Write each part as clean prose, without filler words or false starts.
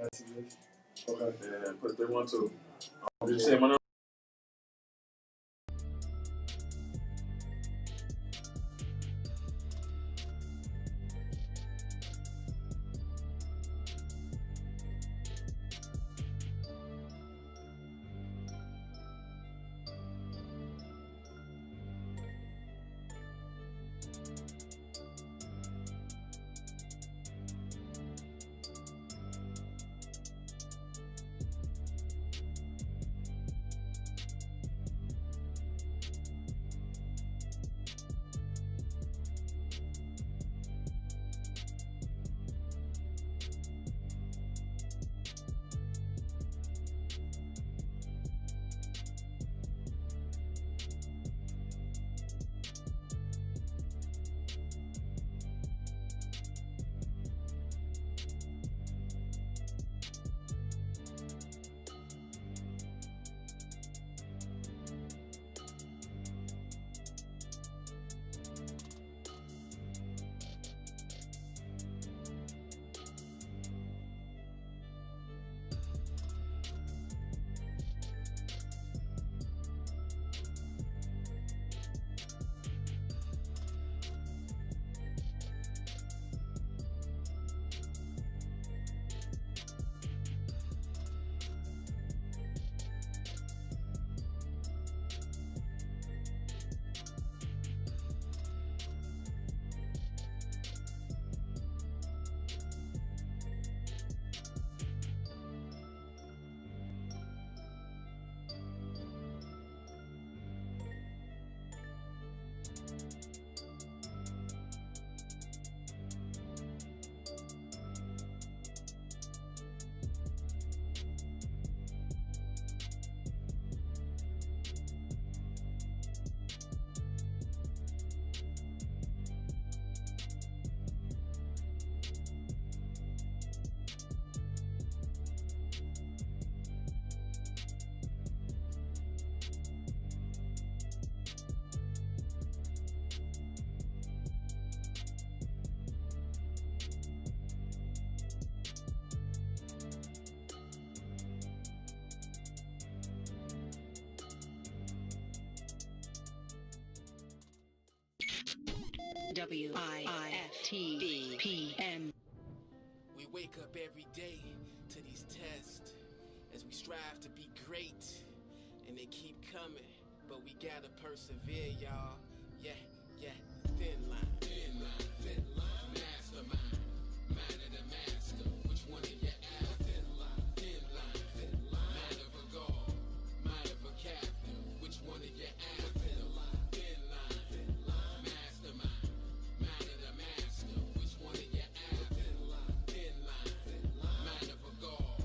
Okay. Yeah, put 312. Did you say my number? WIFTBPM. We wake up every day to these tests as we strive to be great, and they keep coming, but we gotta persevere, y'all. Yeah, thin line, mastermind, mind of the master. Which one of you out? Thin line, mind of a god, mind of a captain. Which one of you out? Thin line, mastermind, mind of the master. Which one of you out? Thin line, mind of a god,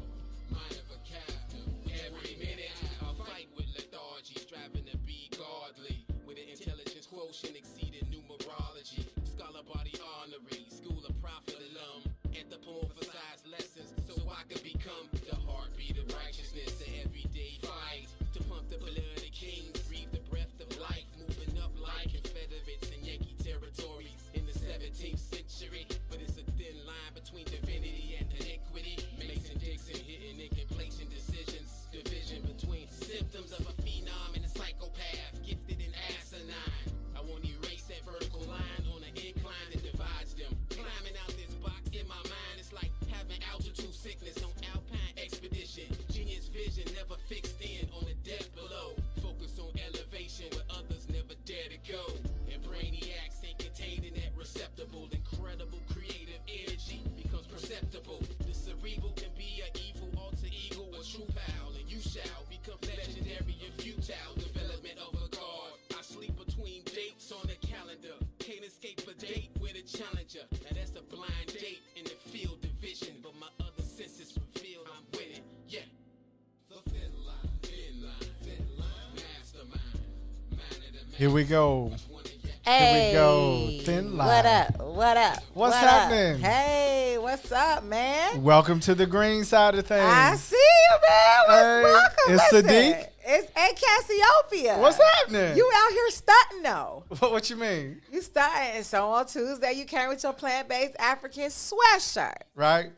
mind of a captain. Every minute I fight with lethargy, striving to be godly, with an intelligence quotient exceeding numerology. Scholar body honorary, school of prophet alum, anthropomorphized lessons so I could become the heartbeat of righteousness. The everyday fight to pump the blood of kings, breathe the breath of life, moving up like Confederates in Yankee territories in the 17th century. But it's a thin line between divinity and iniquity. Mason Dixon hitting and complacent decisions, division between symptoms of a phenom and a psychopath, gifted and asinine. I won't erase that vertical line on an incline that divides them. Climbing out this box in my mind, it's like having altitude sickness on alpine expedition. Genius vision never fixed in on the deck below. Focus on elevation where others never dare to go. And brainiacs ain't contained in that receptacle. Incredible creative energy becomes perceptible. The cerebral can be an evil alter ego or true pal, and you shall become legendary and futile. Development of a god. I sleep between dates on the calendar. Can't escape a date with a challenger. Now that's a blind date in the field division, but my other senses reveal I'm winning. Yeah. The thin line, mastermind, mind of the Here we go. Hey, we go. Thin line. What up? What's what happening? Up? Hey, what's up, man? Welcome to the green side of things. I see you, man. Welcome. It's Listen, Sadeek. It's Cassiopeia. What's happening? You out here stunting, though. What you mean? You stunting. So on Tuesday, you came with your plant-based African sweatshirt. Right.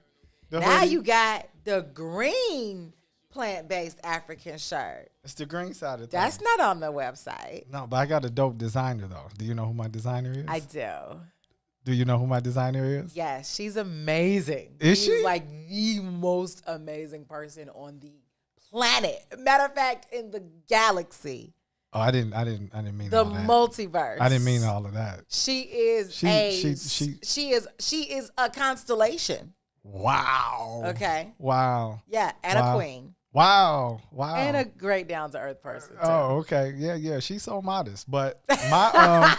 Now hoodie. you got the green plant-based African shirt. It's the green side of things. That's not on the website. No, but I got a dope designer though. Do you know who my designer is? I do. Do you know who my designer is? Yes, she's amazing. Is she's she? like the most amazing person on the planet. Matter of fact, in the galaxy, Oh, I didn't mean the all that. multiverse. I didn't mean all of that. She is she is a constellation. Wow. Okay. Wow. Yeah, and Wow. a queen. Wow. Wow. And a great down to earth person. Too. Oh, okay. Yeah, yeah. She's so modest. But my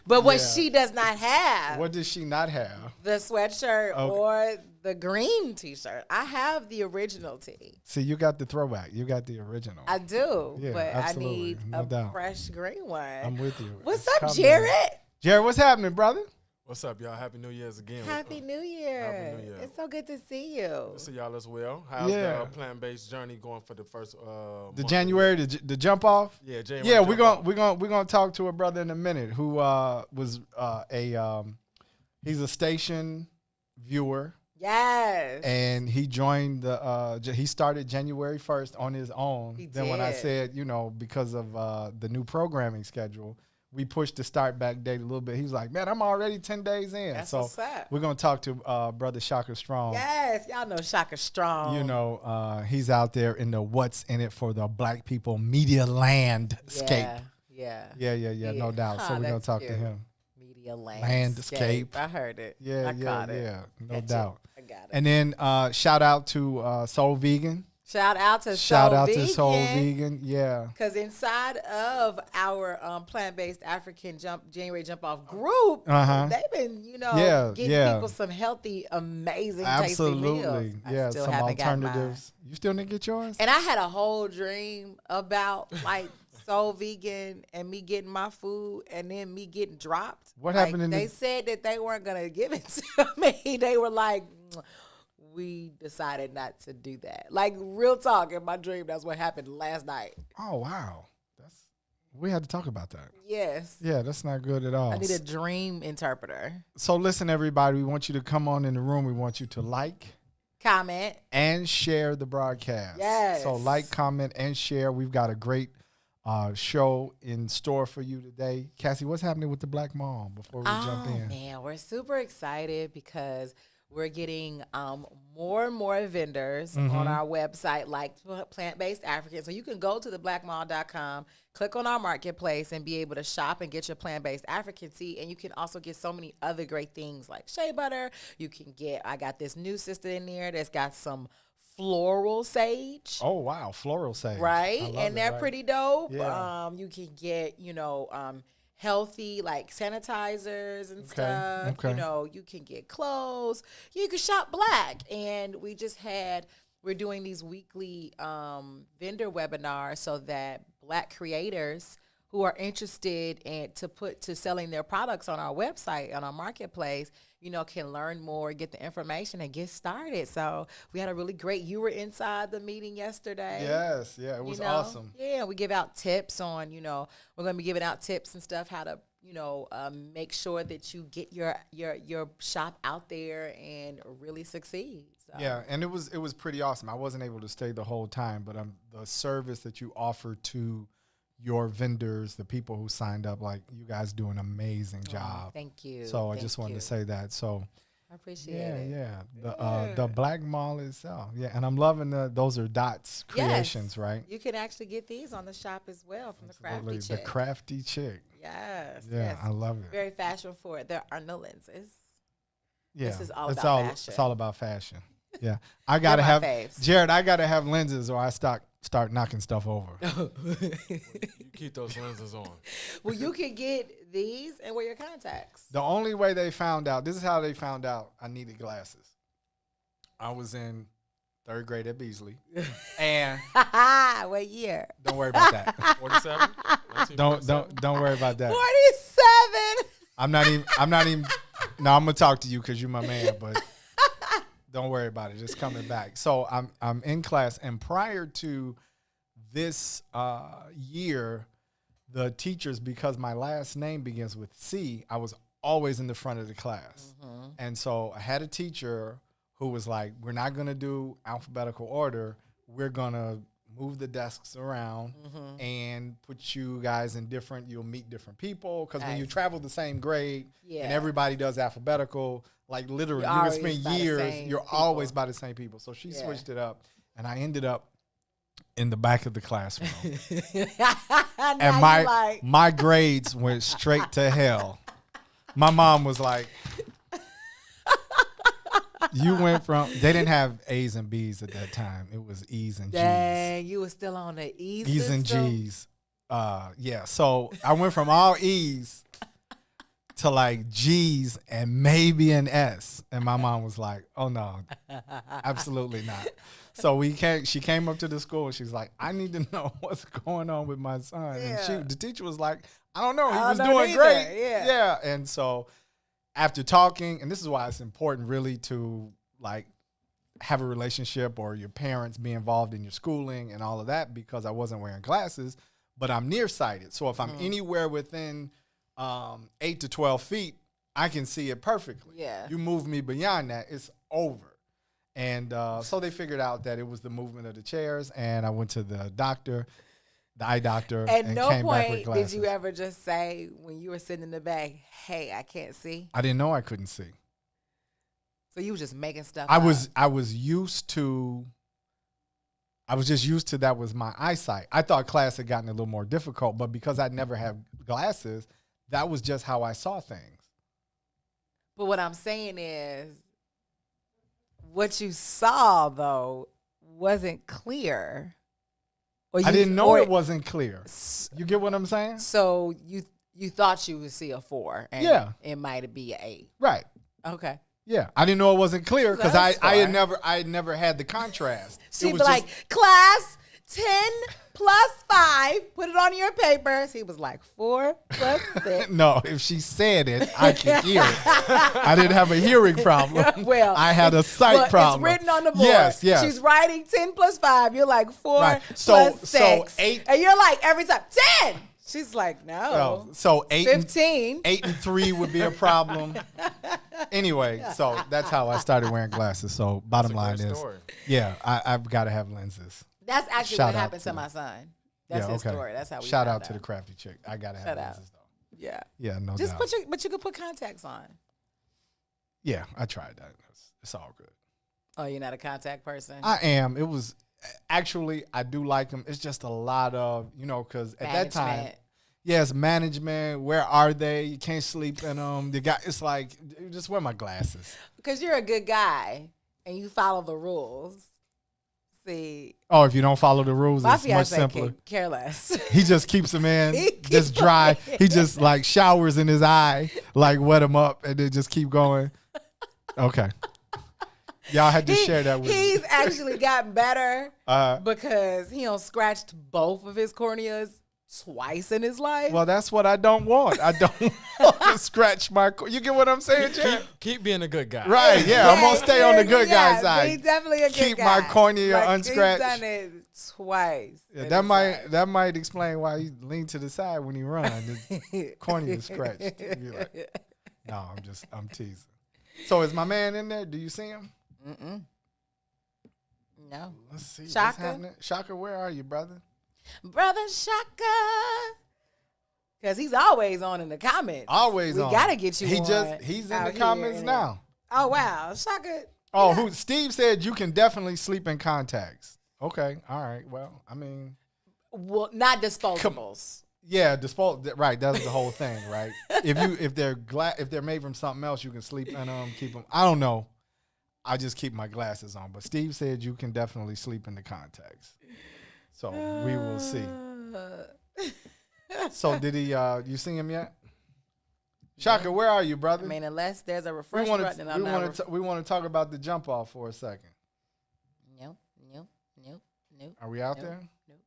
But what Yeah. she does not have, what does she not have? the sweatshirt Okay. or the green t-shirt. I have the original tee. See, you got the throwback. You got the original. I do, Yeah, but absolutely. I need No a doubt. fresh green one. I'm with you. What's It's up, coming. Jared? Jared, what's happening, brother? What's up, y'all? Happy New Year's again. Happy New Year. Happy New Year. It's so good to see you. See y'all as well. How's Yeah. the plant-based journey going for the first The month? January, the jump off. Yeah, January. Yeah, jump we're off. gonna talk to a brother in a minute who was he's a station viewer. Yes. And he joined he started January 1st on his own. He Then when I did. said, because of the new programming schedule, we pushed the start back date a little bit. He was like, man, I'm already 10 days in. That's so what's up. we're going to talk to Brother Shaka Strong. Yes, y'all know Shaka Strong. He's out there in the what's in it for the black people media landscape. Yeah. Yeah, no doubt. So Huh, we're going that's to talk to cute. him. Media Landscape. I heard it. Yeah, I caught it. no Catch it. doubt. I got it. And then shout out to Soul Vegan. Shout out to Soul Vegan. Yeah. Because inside of our plant-based African January jump off group, Uh-huh. they've been, Yeah, getting yeah. people some healthy, amazing, Absolutely. tasty meals. Yeah, I still some haven't got mine. alternatives. You still didn't get yours? And I had a whole dream about like Soul Vegan and me getting my food and then me getting dropped. What Like, happened in they the- said that they weren't gonna give it to me. They were like, we decided not to do that. Like real talk, in my dream, that's what happened last night. Oh wow. We had to talk about that. Yes. Yeah, that's not good at all. I need a dream interpreter. So listen, everybody, we want you to come on in the room. We want you to like Comment. and share the broadcast. Yes. So like, comment, and share. We've got a great show in store for you today. Cassie, what's happening with the Black Mall before we jump in? Man, we're super excited because we're getting more and more vendors on our website, like Plant-Based African. So you can go to theblackmall.com, click on our marketplace, and be able to shop and get your plant-based African tea. And you can also get so many other great things like shea butter. You can get, I got this new sister in there that's got some floral sage. Oh wow, floral sage. Right, I love and it, they're right? pretty dope. Yeah. You can get, healthy like sanitizers and stuff. okay. You can get clothes. You can shop black, and we're doing these weekly vendor webinars so that black creators who are interested in to selling their products on our website, on our marketplace, can learn more, get the information, and get started. So we had a really great. You were inside the meeting yesterday. Yes, yeah, it was awesome. Yeah, we give out tips on. We're going to be giving out tips and stuff how to make sure that you get your shop out there and really succeed. So. Yeah, and it was pretty awesome. I wasn't able to stay the whole time, but the service that you offer to your vendors, the people who signed up, like you guys do an amazing job. Thank you. So I just wanted to say that. So I appreciate it. yeah. The Black Mall itself. Yeah, and I'm loving those are Dots creations, Yes. right? You can actually get these on the shop as well from the Absolutely. Crafty The Chick. crafty chick. Yes. Yeah, yes. I love it. Very fashion forward. There are no lenses. Yeah, This is all it's about all fashion. It's all about fashion. Yeah, I gotta my have faves. Jared. I gotta have lenses, or I start knocking stuff over. You keep those lenses on. Well, you can get these and wear your contacts. The only way they found out, this is how they found out I needed glasses. I was in 3rd grade at Beasley, and What year? don't worry about that. 47? Don't worry about that. 47. I'm not even. No, I'm gonna talk to you because you're my man, but don't worry about it. It's coming back. So I'm in class, and prior to this year, the teachers, because my last name begins with C, I was always in the front of the class. And so I had a teacher who was like, we're not going to do alphabetical order. We're going to move the desks around and put you guys in different, you'll meet different people. Because when you travel the same grade and everybody does alphabetical, like literally, you can spend years, you're always by the same people. So she switched it up, and I ended up in the back of the classroom. And my grades went straight to hell. My mom was like, you went from, they didn't have A's and B's at that time. It was E's and G's. Dang, you were still on the E's E's and G's. Yeah, so I went from all E's to like G's and maybe an S. And my mom was like, oh no, absolutely not. So she came up to the school and she's like, I need to know what's going on with my son. And the teacher was like, I don't know. He was doing great. Yeah. And so after talking, and this is why it's important really to like have a relationship or your parents be involved in your schooling and all of that, because I wasn't wearing glasses, but I'm nearsighted. So if I'm anywhere within 8 to 12 feet, I can see it perfectly. Yeah. You move me beyond that, it's over. And so they figured out that it was the movement of the chairs, and I went to the doctor, the eye doctor, At and no came back with point glasses. did you ever just say, when you were sitting in the back, hey, I can't see? I didn't know I couldn't see. So you were just making stuff I up. was just used to that was my eyesight. I thought class had gotten a little more difficult, but because I never had glasses, that was just how I saw things. But what I'm saying is, what you saw, though, wasn't clear. I didn't know it wasn't clear. You get what I'm saying? So you thought you would see a 4, and it might be an 8. Right. Okay. Yeah, I didn't know it wasn't clear because I had never had the contrast. She'd be like, class, 10 plus 5, put it on your papers. He was like, 4 plus 6. No, if she said it, I could hear it. I didn't have a hearing problem. Well, I had a sight problem. It's written on the board. Yes. She's writing 10 plus 5. You're like 4 Right. plus 6. So 8. And you're like, every time, 10. She's like, no. So 8 15. 8 and 3 would be a problem. Anyway, so that's how I started wearing glasses. So bottom line is, I've got to have lenses. That's actually Shout what out happened to my son. That's his story. That's how we Shout found out to the crafty chick. I got to have Shout lenses, out. though. Yeah. Yeah, no Just doubt. but you could put contacts on. Yeah, I tried that. It's all good. Oh, you're not a contact person? I am. It was, actually, I do like them. It's just a lot of, because at that time, yes, management, where are they? You can't sleep in them. It's like, just wear my glasses. Because you're a good guy and you follow the rules. See. Oh, if you don't follow the rules, my it's much simpler. Could care less. He just keeps them in, just dry. He just like showers in his eye, like wet them up, and then just keep going. Okay. Y'all had to share that with me. He's actually gotten better because he scratched both of his corneas twice in his life. Well, that's what I don't want. I don't want to scratch my. You get what I'm saying, Chad? Keep being a good guy. Right? Yeah, I'm gonna stay on the good guy side. He's definitely a good Keep guy. my cornea unscratched. He's done it twice. Yeah, that might explain why he leaned to the side when he runs. His cornea is scratched. You'd be like, no, I'm teasing. So is my man in there? Do you see him? No. Let's see. Shaka? What's happening? Shaka, where are you, brother? Brother Shaka. Because he's always on in the comments. Always on. We got to get you He's on in out the here comments in now. Oh, wow. Shaka. Oh, Steve said you can definitely sleep in contacts. Okay. All right. Well, I mean. Well, not disposables. Yeah, right. That's the whole thing, right? If they're made from something else, you can sleep in them, keep them. I don't know. I just keep my glasses on. But Steve said you can definitely sleep in the contacts. So we will see. So did he? You see him yet? Shaka, where are you, brother? I mean, unless there's a refresh button, we want to talk about the jump off for a second. Nope. Are we out there? Nope.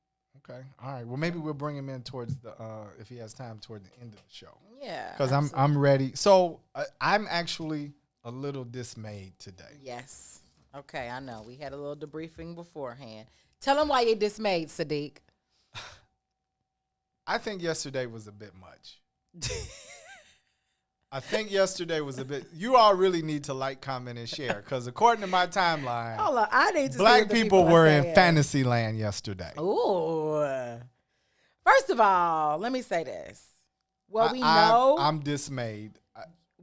Okay. All right. Well, maybe we'll bring him in towards the if he has time toward the end of the show. Yeah. Because I'm ready. So I'm actually a little dismayed today. Yes. Okay, I know. We had a little debriefing beforehand. Tell them why you're dismayed, Sadeek. I think yesterday was a bit much. I think yesterday was a bit. You all really need to like, comment, and share because according to my timeline, Hold on, I need to see black what the people are were in saying. fantasy land yesterday. Ooh. First of all, let me say this. Well, we know I'm dismayed.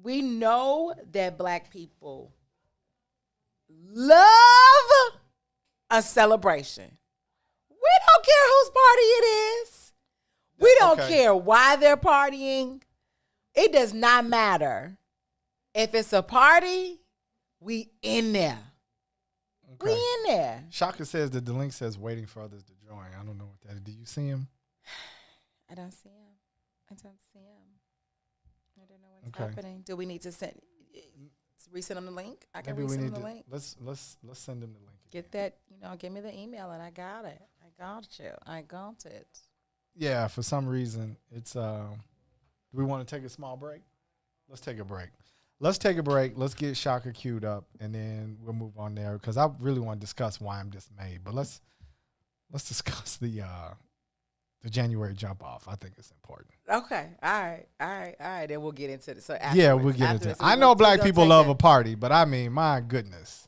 we know that black people love a celebration. We don't care whose party it is. We don't Okay. care why they're partying. It does not matter. If it's a party, we in there. We Okay. in there. Shaka says that the link says waiting for others to join. I don't know what that is. Do you see him? I don't see him. I don't see him. I don't know what's Okay. happening. Do we need to resend him the link? I can Maybe we resend him need the to link. let's send him the link. Get that, give me the email and I got it. I got you. I got it. Yeah, for some reason it's do we want to take a small break? Let's take a break. Let's get Shaka queued up and then we'll move on there because I really want to discuss why I'm dismayed. But let's discuss the January jump off. I think it's important. Okay. All right. Then we'll get into it. So Yeah, we'll get into it. I know black people love a party, but I mean, my goodness.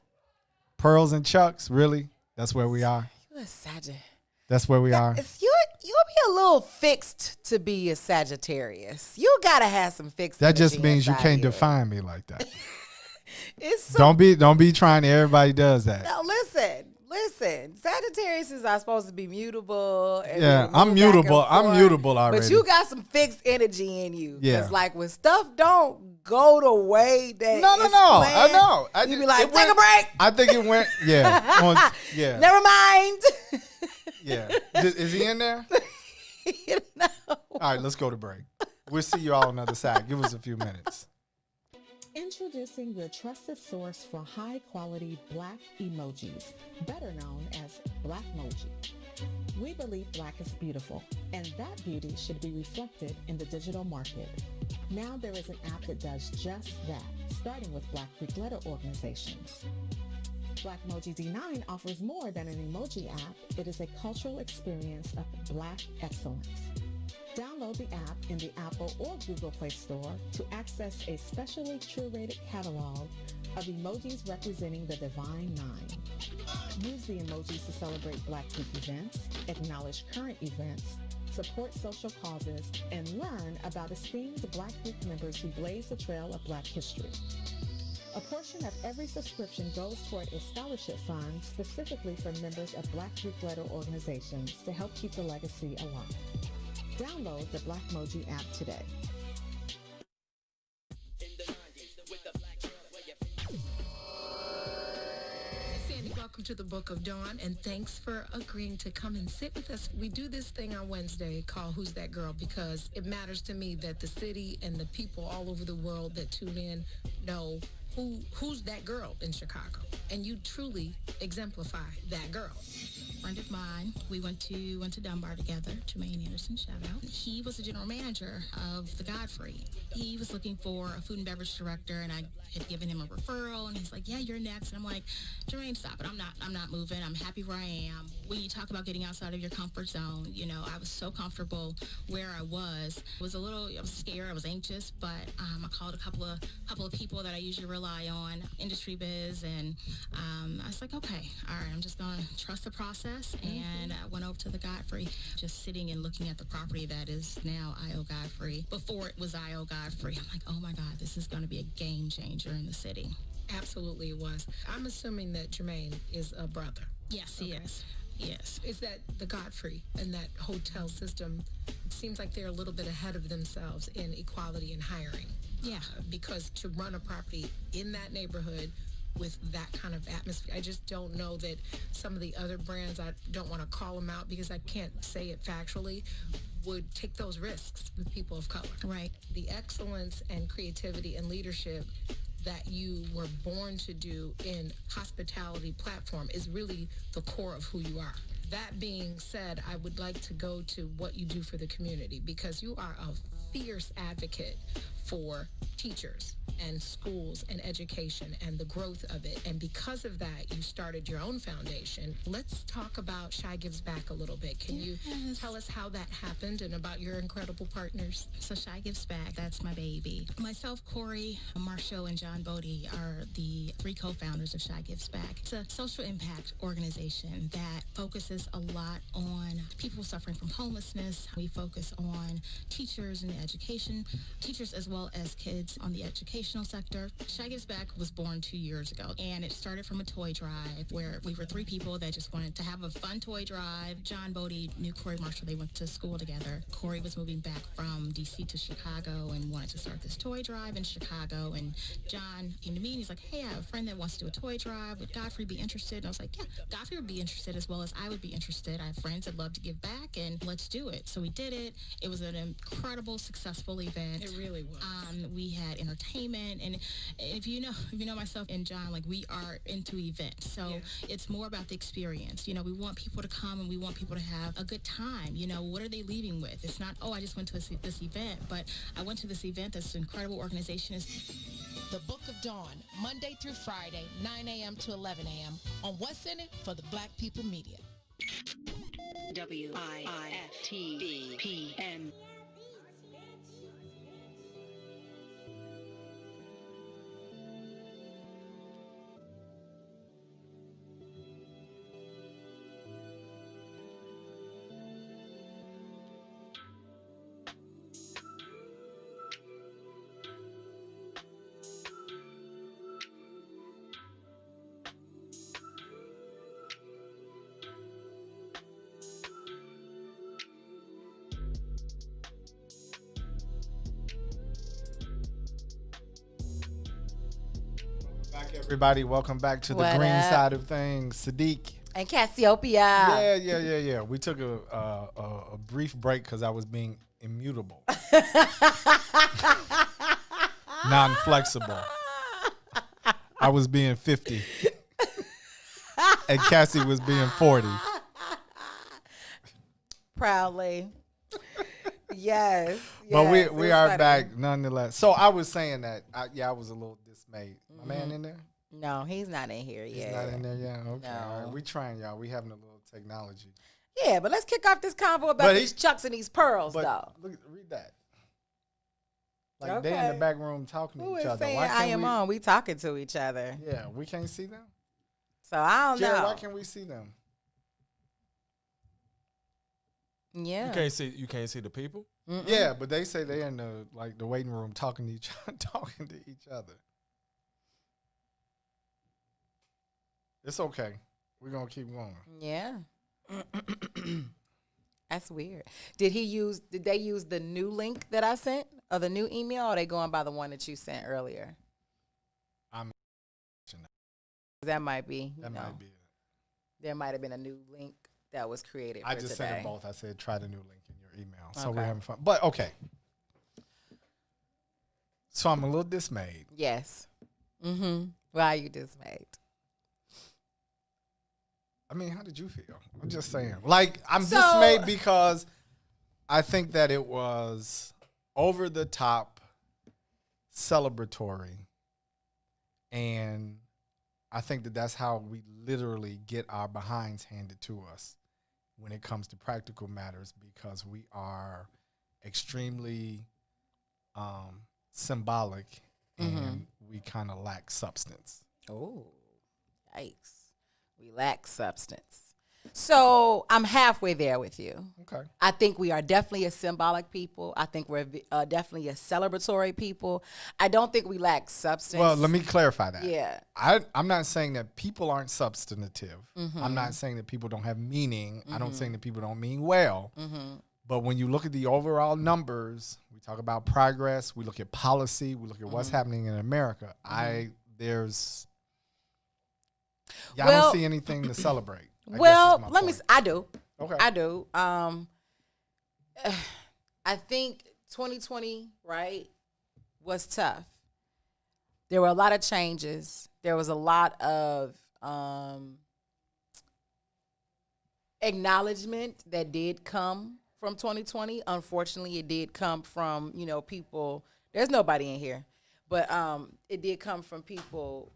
Pearls and Chucks, really? That's where we are? You're a Sagittarius. That's where we are? You'll be a little fixed to be a Sagittarius. You gotta have some fixed. That just energy means you inside can't you. define me like that. It's so, Don't be trying to. Everybody does that. no. Listen. Sagittarius are supposed to be mutable. And Yeah, move I'm back and mutable. I'm forth, mutable already. But you got some fixed energy in you. Yeah. It's like when stuff don't go the way that No. it's I planned, know. You be like, take a break. I think it went. Yeah. Yeah. Never mind. Yeah. Is he in there? No. All right, let's go to break. We'll see you all on the other side. Give us a few minutes. Introducing your trusted source for high-quality black emojis, better known as Blackmoji. We believe black is beautiful, and that beauty should be reflected in the digital market. Now there is an app that does just that, starting with Black Greek letter organizations. Blackmoji D9 offers more than an emoji app. It is a cultural experience of black excellence. Download the app in the Apple or Google Play Store to access a specially curated catalog of emojis representing the Divine Nine. Use the emojis to celebrate Black Week events, acknowledge current events, support social causes, and learn about esteemed Black Week members who blaze the trail of Black history. A portion of every subscription goes toward a scholarship fund specifically for members of Black Greek letter organizations to help keep the legacy alive. Download the Blackmoji app today. Sandy, welcome to the Book of Dawn, and thanks for agreeing to come and sit with us. We do this thing on Wednesday called Who's That Girl, because it matters to me that the city and the people all over the world that tune in know who's that girl in Chicago. And you truly exemplify that girl. Friend of mine, we went to Dunbar together, Jermaine Anderson, shout out. He was the general manager of the Godfrey. He was looking for a food and beverage director, and I had given him a referral, and he's like, yeah, you're next. And I'm like, Jermaine, stop it. I'm not moving. I'm happy where I am. When you talk about getting outside of your comfort zone, I was so comfortable where I was. I was scared, I was anxious, but I called a couple of people that I usually rely on, industry biz, and I was like, okay, all right, I'm just gonna trust the process. And I went over to the Godfrey, just sitting and looking at the property that is now I.O. Godfrey. Before it was I.O. Godfrey, I'm like, oh my God, this is gonna be a game changer in the city. Absolutely it was. I'm assuming that Jermaine is a brother. Yes, he is. Yes. Is that the Godfrey and that hotel system? It seems like they're a little bit ahead of themselves in equality and hiring. Yeah. Because to run a property in that neighborhood with that kind of atmosphere, I just don't know that some of the other brands, I don't want to call them out because I can't say it factually, would take those risks with people of color. Right. The excellence and creativity and leadership that you were born to do in hospitality platform is really the core of who you are. That being said, I would like to go to what you do for the community, because you are a fierce advocate for teachers and schools and education and the growth of it. And because of that, you started your own foundation. Let's talk about Shy Gives Back a little bit. Can you tell us how that happened and about your incredible partners? So Shy Gives Back, that's my baby. Myself, Corey, Marshall, and John Bodie are the 3 co-founders of Shy Gives Back. It's a social impact organization that focuses a lot on people suffering from homelessness. We focus on teachers and education, teachers as well as kids on the educational sector. Shy Gives Back was born 2 years ago, and it started from a toy drive where we were 3 people that just wanted to have a fun toy drive. John Bodie knew Corey Marshall. They went to school together. Corey was moving back from D.C. to Chicago and wanted to start this toy drive in Chicago. And John came to me and he's like, hey, I have a friend that wants to do a toy drive. Would Godfrey be interested? And I was like, yeah, Godfrey would be interested as well as I would be interested. I have friends that love to give back, and let's do it. So we did it. It was an incredible, successful event. It really was. We had entertainment, and if you know myself and John, like, we are into events, so it's more about the experience. You know, we want people to come and we want people to have a good time. You know, what are they leaving with? It's not, oh, I just went to this event, but I went to this event that's an incredible organization. The Book of Dawn, Monday through Friday, 9 a.m. to 11 a.m. on What's In It for the Black People Media. WIFTBPM. Everybody, welcome back to the What green up? side of things. Sadeek. And Cassiopeia. Yeah. We took a brief break because I was being immutable, non-flexible. I was being 50, and Cassie was being 40. Proudly. Yes. But yes, we it's are funny. back nonetheless. So I was saying that I was a little dismayed. My man in there? No, he's not in here He's yet. not in there yet. Okay, all right. No. We trying, y'all. We having a little technology. Yeah, but let's kick off this convo about But these chucks and these pearls, But though. look, read that. Like they in Okay. the back room talking Who to is each other. saying Why I can't am we? on? We talking to each other. Yeah, we can't see them. So I don't Jared, know. why can't we see them? Yeah. You can't see the people. Yeah, but they say they're in the waiting room talking to each other. It's okay. We're gonna keep going. Yeah. That's weird. Did they use the new link that I sent or the new email, or are they going by the one that you sent earlier? That might be. That might be it. There might have been a new link that was created for I just today. sent them both. I said try the new link in your email. So Okay. we're having fun. But okay. So I'm a little dismayed. Yes. Mm-hmm. Why are you dismayed? I mean, how did you feel? I'm just saying. Like, I'm So- dismayed because I think that it was over the top, celebratory, and I think that that's how we literally get our behinds handed to us when it comes to practical matters, because we are extremely symbolic and we kind of lack substance. Oh, yikes. We lack substance. So I'm halfway there with you. Okay. I think we are definitely a symbolic people. I think we're definitely a celebratory people. I don't think we lack substance. Well, let me clarify that. Yeah. I'm not saying that people aren't substantive. I'm not saying that people don't have meaning. I don't saying that people don't mean well. But when you look at the overall numbers, we talk about progress, we look at policy, we look at what's happening in America. I don't see anything to celebrate. I Well, guess is my let me. point. I do. Okay. I do. I think 2020, right, was tough. There were a lot of changes. There was a lot of acknowledgement that did come from 2020. Unfortunately, it did come from, people. There's nobody in here, but it did come from people,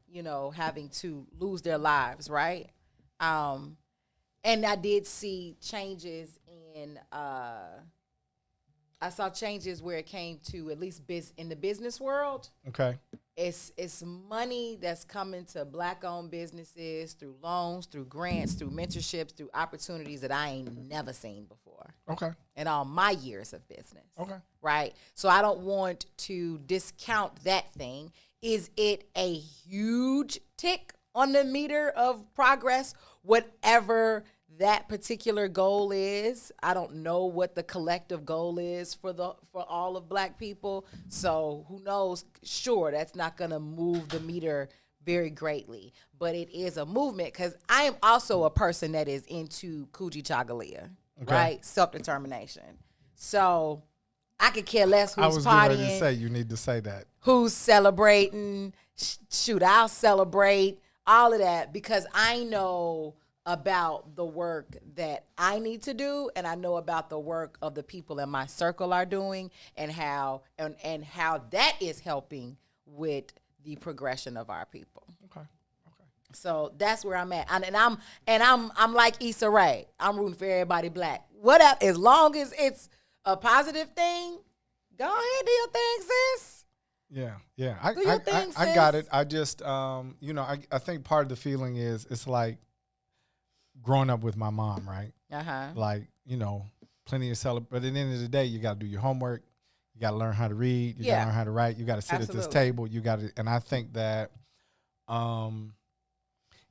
having to lose their lives, right? And I did see changes in. I saw changes where it came to at least in the business world. Okay. It's money that's coming to Black-owned businesses through loans, through grants, through mentorships, through opportunities that I ain't never seen before. Okay. In all my years of business. Okay. Right? So I don't want to discount that thing. Is it a huge tick on the meter of progress? Whatever that particular goal is, I don't know what the collective goal is for all of Black people. So who knows? Sure, that's not going to move the meter very greatly, but it is a movement because I am also a person that is into Kuji Chagalia, right? Self-determination. So I could care less who's I was getting ready to partying, say you need to say that. who's celebrating. Shoot, I'll celebrate all of that because I know about the work that I need to do, and I know about the work of the people in my circle are doing, and how that is helping with the progression of our people. Okay. So that's where I'm at, I'm like Issa Rae. I'm rooting for everybody Black. Whatever, as long as it's a positive thing, go ahead, do your thing, sis. Yeah. I got it. I just, I think part of the feeling is it's like growing up with my mom, right? Like, plenty of but at the end of the day, you got to do your homework. You got to learn how to read. You got to learn how to write. You got to sit at this table. You got to, and I think that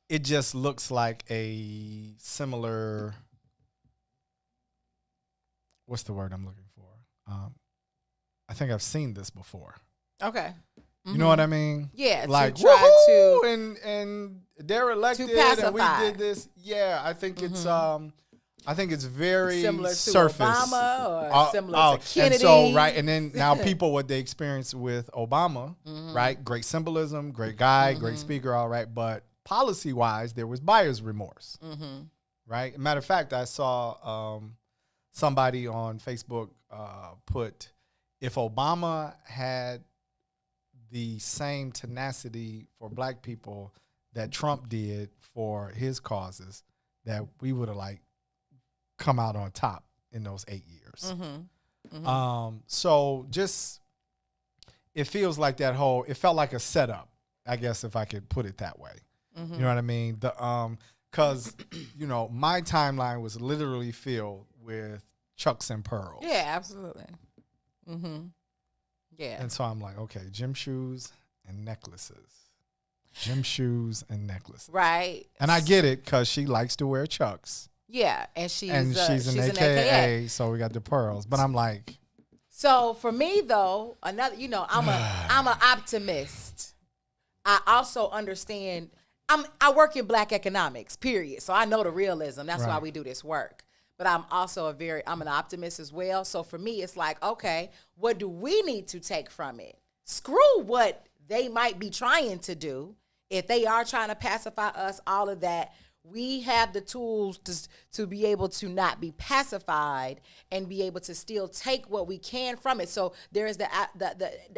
it just looks like a similar, what's the word I'm looking for? I think I've seen this before. Okay. You know what I mean? Yeah, like to try to and they're elected and we did this. Yeah, I think it's very similar to surface. Obama or similar to Kennedy. And so and then now people what they experienced with Obama, right? Great symbolism, great guy, great speaker, all right, but policy wise there was buyer's remorse. Right? Matter of fact, I saw somebody on Facebook put if Obama had the same tenacity for Black people that Trump did for his causes, that we would have come out on top in those 8 years. So just, it feels like it felt like a setup, I guess, if I could put it that way. You know what I mean? Cause my timeline was literally filled with Chucks and pearls. Yeah, absolutely. Yeah. And so I'm like, okay, gym shoes and necklaces. Gym shoes and necklaces. Right. And I get it because she likes to wear Chucks. Yeah, and she's an AKA, so we got the pearls. But I'm like. So for me though, I'm an optimist. I also understand. I work in Black economics, period. So I know the realism. That's why we do this work. But I'm also I'm an optimist as well. So for me, it's like, okay, what do we need to take from it? Screw what they might be trying to do. If they are trying to pacify us, all of that, we have the tools to be able to not be pacified and be able to still take what we can from it. So there's the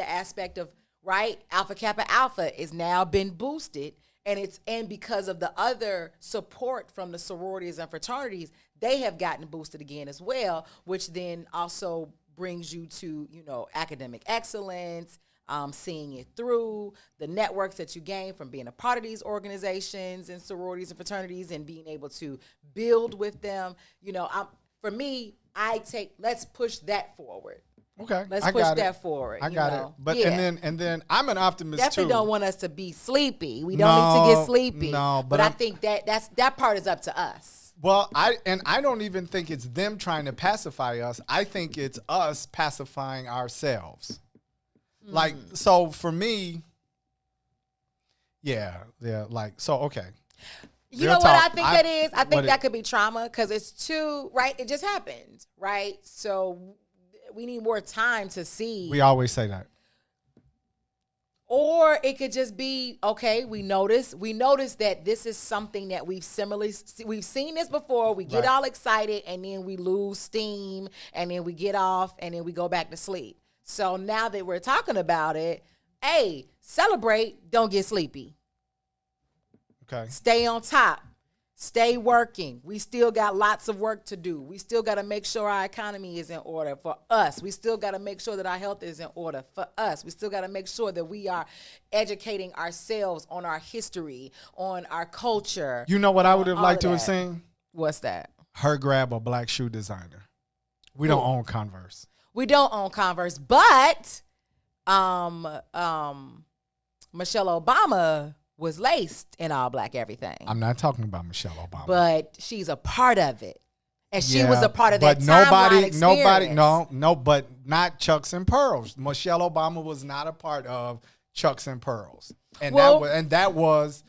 aspect of, right, Alpha Kappa Alpha is now been boosted. And because of the other support from the sororities and fraternities, they have gotten boosted again as well, which then also brings you to, academic excellence, seeing it through, the networks that you gain from being a part of these organizations and sororities and fraternities and being able to build with them. For me, let's push that forward. Okay, let's push that forward. I got it. But and then I'm an optimist definitely too. Don't want us to be sleepy. We don't need to get sleepy. No, but I think that part is up to us. Well, I don't even think it's them trying to pacify us. I think it's us pacifying ourselves. Like, so for me, okay. You know what I think that is? I think that could be trauma because it's too, right? It just happened, right? So we need more time to see. We always say that. Or it could just be, okay, we notice that this is something that we've seen this before. We get Right. all excited and then we lose steam and then we get off and then we go back to sleep. So now that we're talking about it, hey, celebrate, don't get sleepy. Okay. Stay on top. Stay working. We still got lots of work to do. We still got to make sure our economy is in order for us. We still got to make sure that our health is in order for us. We still got to make sure that we are educating ourselves on our history, on our culture. You know what I would have all liked of to have that. seen? What's that? Her grab a black shoe designer. We don't own Converse. We don't own Converse, but Michelle Obama was laced in all black everything. I'm not talking about Michelle Obama. But she's a part of it. And she Yeah, was a part of but that timeline nobody, experience. no, but not Chucks and Pearls. Michelle Obama was not a part of Chucks and Pearls, and Well- that was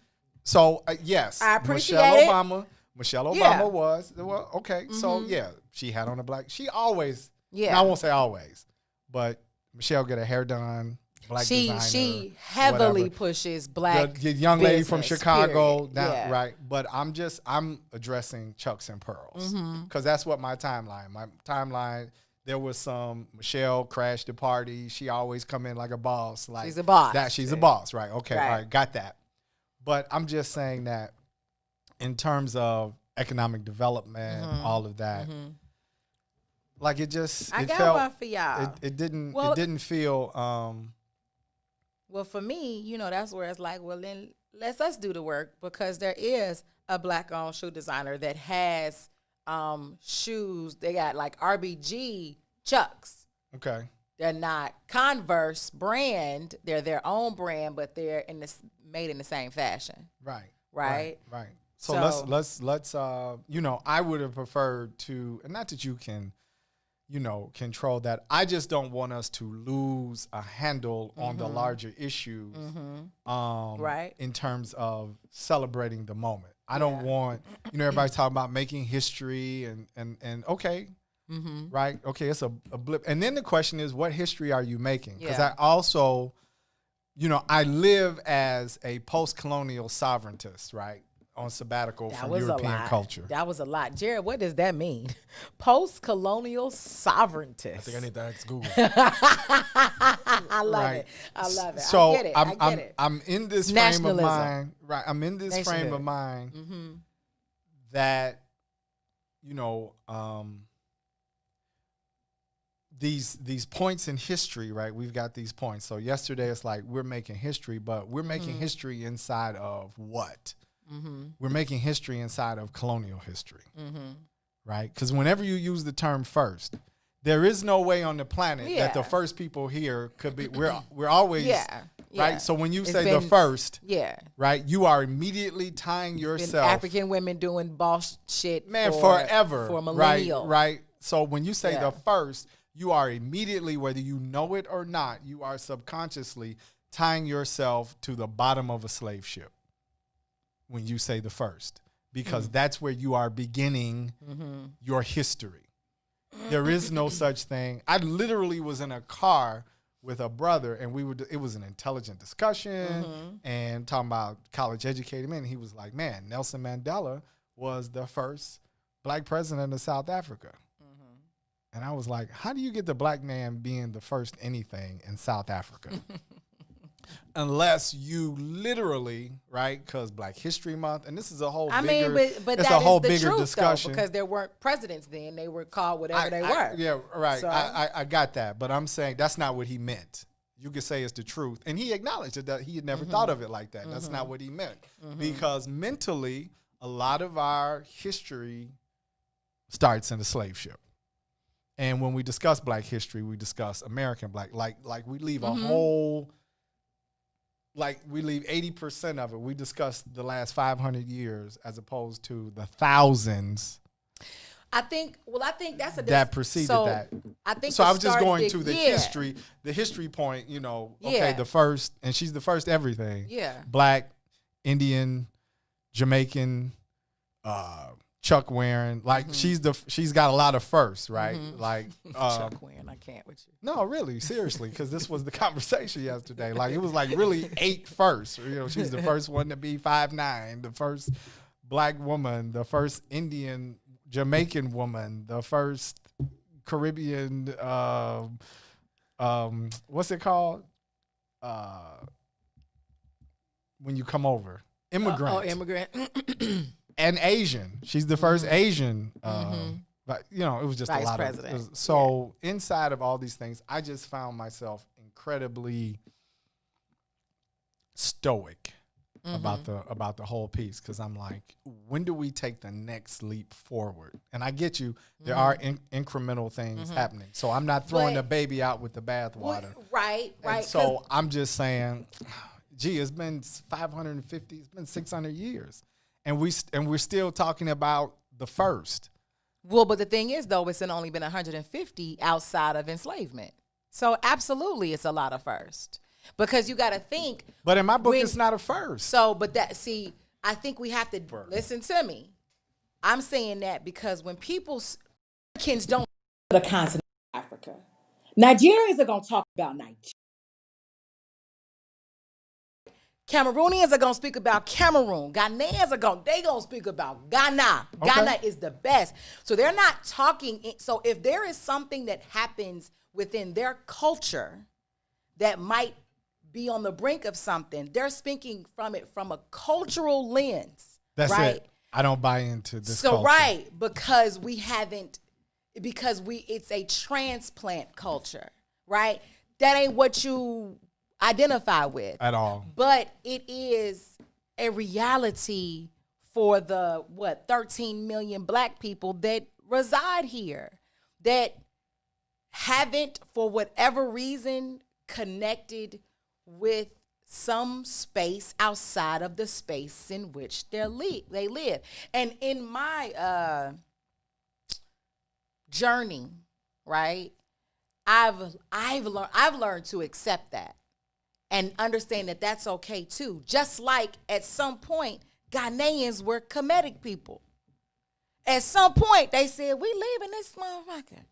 so. Yes, I appreciate Michelle it. Obama. Michelle Obama Yeah. was well. Okay, so yeah, she had on a black. She always. Yeah. I won't say always, but Michelle get her hair done. Black designer, She heavily whatever. pushes black. The young lady from business, Chicago, period. now, Yeah. right? But I'm addressing Chucks and Pearls because that's what my timeline. There was some Michelle crashed the party. She always come in like a boss. Like She's a boss. That she's a boss, right? Okay, Right. all right, got that. But I'm just saying that in terms of economic development, all of that, like it just I it got felt one for y'all. it didn't Well- it didn't feel Well, for me, that's where it's like, well, then let's us do the work, because there is a black-owned shoe designer that has shoes. They got like RBG Chucks. okay. They're not Converse brand. They're their own brand, but they're made in the same fashion. Right. Right? Right. So, So- let's I would have preferred to, and not that you can, control that. I just don't want us to lose a handle on the larger issues, Right. in terms of celebrating the moment. I don't want, everybody's talking about making history and okay, right? Okay, it's a blip. And then the question is, what history are you making? Because Yeah. I also, I live as a post-colonial sovereigntist, right? On sabbatical That from was European a lot. culture. That was a lot. Jared, what does that mean? Post-colonial sovereigntist. I think I need to ask Google. I love Right. it. I love it. So I get it. I get it. I'm in this frame Nationalism. of mind, right? I'm in this frame Nationhood. of mind Mm-hmm. that, these points in history, right? We've got these points. So yesterday it's like we're making history, but we're making history inside of what? We're making history inside of colonial history, right? Because whenever you use the term first, there is no way on the planet that the Yeah. first people here could be. We're always Yeah. right. So when you It's say the been- first, Yeah. right, you are immediately tying Been yourself, African women doing boss shit man, for, forever, for right? millennial. Right. So when you say Yeah. the first, you are immediately, whether you know it or not, you are subconsciously tying yourself to the bottom of a slave ship. When you say the first, because that's where you are beginning your history. There is no such thing. I literally was in a car with a brother, and it was an intelligent discussion and talking about college educated men. He was like, man, Nelson Mandela was the first black president of South Africa. And I was like, how do you get the black man being the first anything in South Africa? Unless you literally, right? Because Black History Month, and this is a whole I bigger, mean, but it's that a whole is the bigger truth, discussion. though, because there weren't presidents then. They were called whatever they were. Yeah, right. So- I got that, but I'm saying that's not what he meant. You could say it's the truth, and he acknowledged it, that he had never thought of it like that. That's not what he meant, because mentally, a lot of our history starts in the slave ship. And when we discuss Black history, we discuss American Black. Like we leave a whole, like we leave 80% of it. We discuss the last 500 years as opposed to the thousands I think that's a that preceded that. I think So the I was just start going big- to the yeah. history point, okay, Yeah. the first, and she's the first everything. Yeah. Black, Indian, Jamaican, Chuck wearing. Like she's got a lot of firsts, right? Like Chuck wearing, I can't with you. no, really, seriously, because this was the conversation yesterday. Like it was like really 8 firsts. You know, she's the first one to be 5'9", the first black woman, the first Indian Jamaican woman, the first Caribbean. What's it called? When you come over, immigrant. Immigrant. And Asian. She's the first Asian. But you know, it was just Vice a lot president. of. So inside of all these things, I just found myself incredibly stoic about the whole piece, because I'm like, when do we take the next leap forward? And I get you. There are incremental things happening. So I'm not throwing the baby out with the bathwater. Right. And so I'm just saying, gee, it's been 550, it's been 600 years. And we're still talking about the first. Well, but the thing is, though, it's only been 150 outside of enslavement. So absolutely, it's a lot of first, because you got to think. But in my book, it's not a first. So, but I think we have to listen to me. I'm saying that because when Americans don't the continent of Africa, Nigerians are going to talk about Nigeria. Cameroonians are going to speak about Cameroon. Ghanaians are going to speak about Ghana. Okay. Ghana is the best. So they're not talking. So if there is something that happens within their culture that might be on the brink of something, they're speaking from it from a cultural lens. That's right? it. I don't buy into this So culture. right, because it's a transplant culture, right? That ain't what you identify with At all. But it is a reality for the 13 million black people that reside here, that haven't, for whatever reason, connected with some space outside of the space in which they live. And in my journey, right, I've learned to accept that and understand that that's okay too. Just like at some point, Ghanaians were Kemetic people. At some point, they said, we leaving this motherfucker.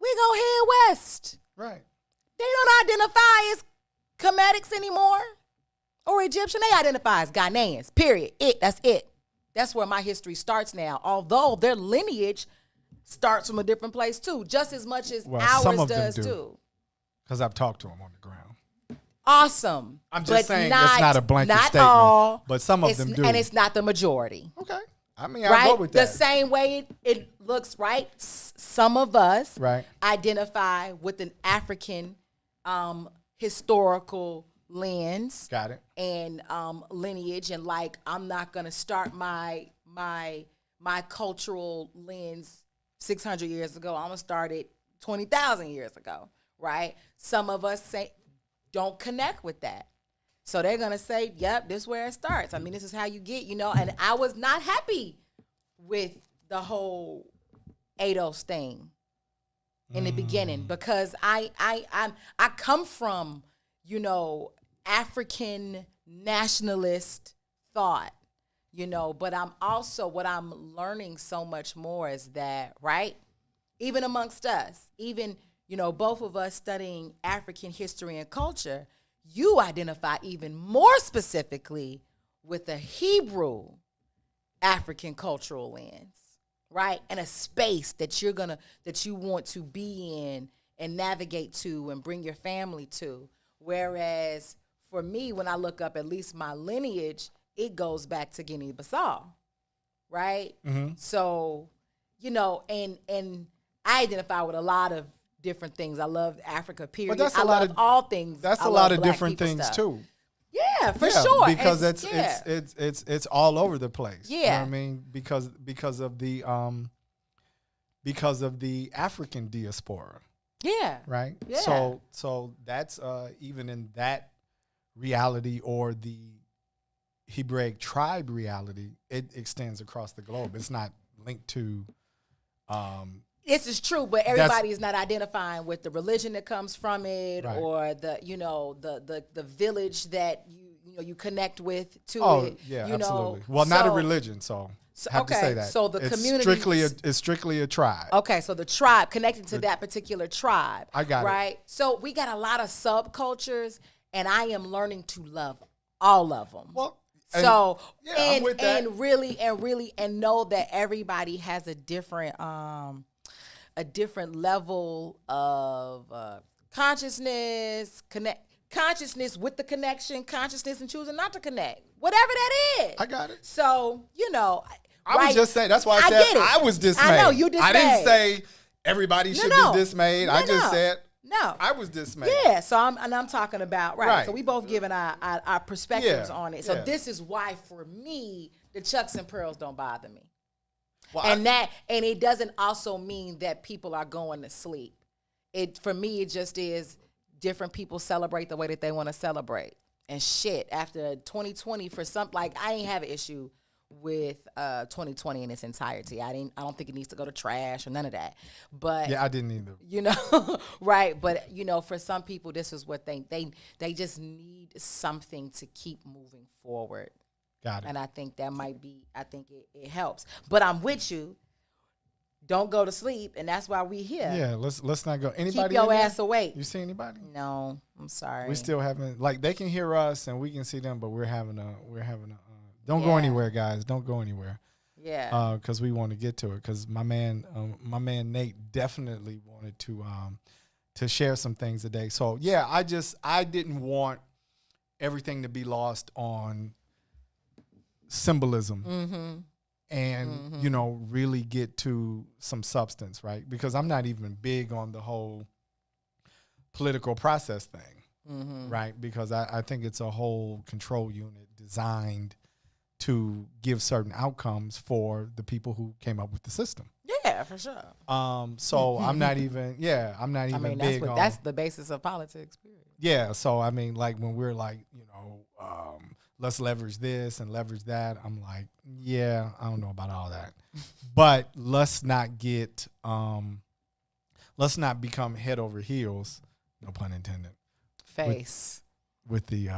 We gonna head west. Right. They don't identify as Kemetics anymore or Egyptian. They identify as Ghanaians, period. That's it. That's where my history starts now, although their lineage starts from a different place too, just as much as some ours of them does do, too. Because I've talked to them on the ground. Awesome. I'm just saying not, that's not a blanket not statement, all, but some of them do. And it's not the majority. Okay. I mean, I Right? go with that. The same way it looks, right? Some of us Right. identify with an African historical lens. Got it. And lineage, and like, I'm not gonna start my cultural lens 600 years ago. I'm gonna start it 20,000 years ago, right? Some of us don't connect with that, so they're gonna say, "Yep, this is where it starts." I mean, this is how you get, And I was not happy with the whole ADOS thing in the beginning, because I come from, African nationalist thought, but I'm also, what I'm learning so much more is that, right, even amongst us, even, both of us studying African history and culture, you identify even more specifically with a Hebrew African cultural lens, right? And a space that you want to be in and navigate to and bring your family to. Whereas for me, when I look up at least my lineage, it goes back to Guinea-Bissau, right? Mm-hmm. So, and I identify with a lot of different things. I love Africa, period. But that's I a lot love of all things. That's I a love lot of black different people things stuff. too. Yeah, for sure. Because And it's all over the place. Yeah. You know what I mean? Because of the African diaspora. Yeah. Right? Yeah. So that's even in that reality, or the Hebraic tribe reality, it extends across the globe. It's not linked to this is true, but everybody is not identifying with the religion that comes from it, Right. or the the village that you connect with to Oh it. yeah, you absolutely. know. Well, not a So- religion, so so- have to okay, say that. so the it's community- strictly a tribe. Okay, so the tribe, connecting to that particular tribe. I got it. right? So we got a lot of subcultures, and I am learning to love all of them. Well, so yeah, I'm with that. and really know that everybody has a different level of consciousness, consciousness with the connection, consciousness and choosing not to connect, whatever that is. I got it. So I was just saying. That's why I said get it. I was dismayed. I know you I didn't dismayed. say everybody should No. be dismayed. I just said no. I was dismayed. Yeah, so I'm talking about right. So we both giving our perspectives Yeah, on it. So yeah. this is why for me the Chucks and Pearls don't bother me, Well, and it doesn't also mean that people are going to sleep. It for me it just is different people celebrate the way that they want to celebrate. And shit, after 2020 for some I ain't have an issue with 2020 in its entirety. I don't think it needs to go to trash or none of that. But yeah, I didn't either. right, but for some people this is what they just need something to keep moving forward. Got it. And I think it helps. But I'm with you. Don't go to sleep, and that's why we here. Yeah, let's not go. Anybody Keep your in there? ass awake. You see anybody? No, I'm sorry. We still haven't they can hear us and we can see them, but we're having a don't go anywhere, guys. Don't go anywhere. Yeah. Because we want to get to it. Because my man Nate definitely wanted to share some things today. So yeah, I didn't want everything to be lost on symbolism. Mm-hmm. And really get to some substance, right? Because I'm not even big on the whole political process thing, right? Because I think it's a whole control unit designed to give certain outcomes for the people who came up with the system. Yeah, for sure. So I'm not even big on. That's the basis of politics. Period. Yeah, so I mean, when we're let's leverage this and leverage that, I'm like, yeah, I don't know about all that. But let's not become head over heels, no pun intended. Face. With the you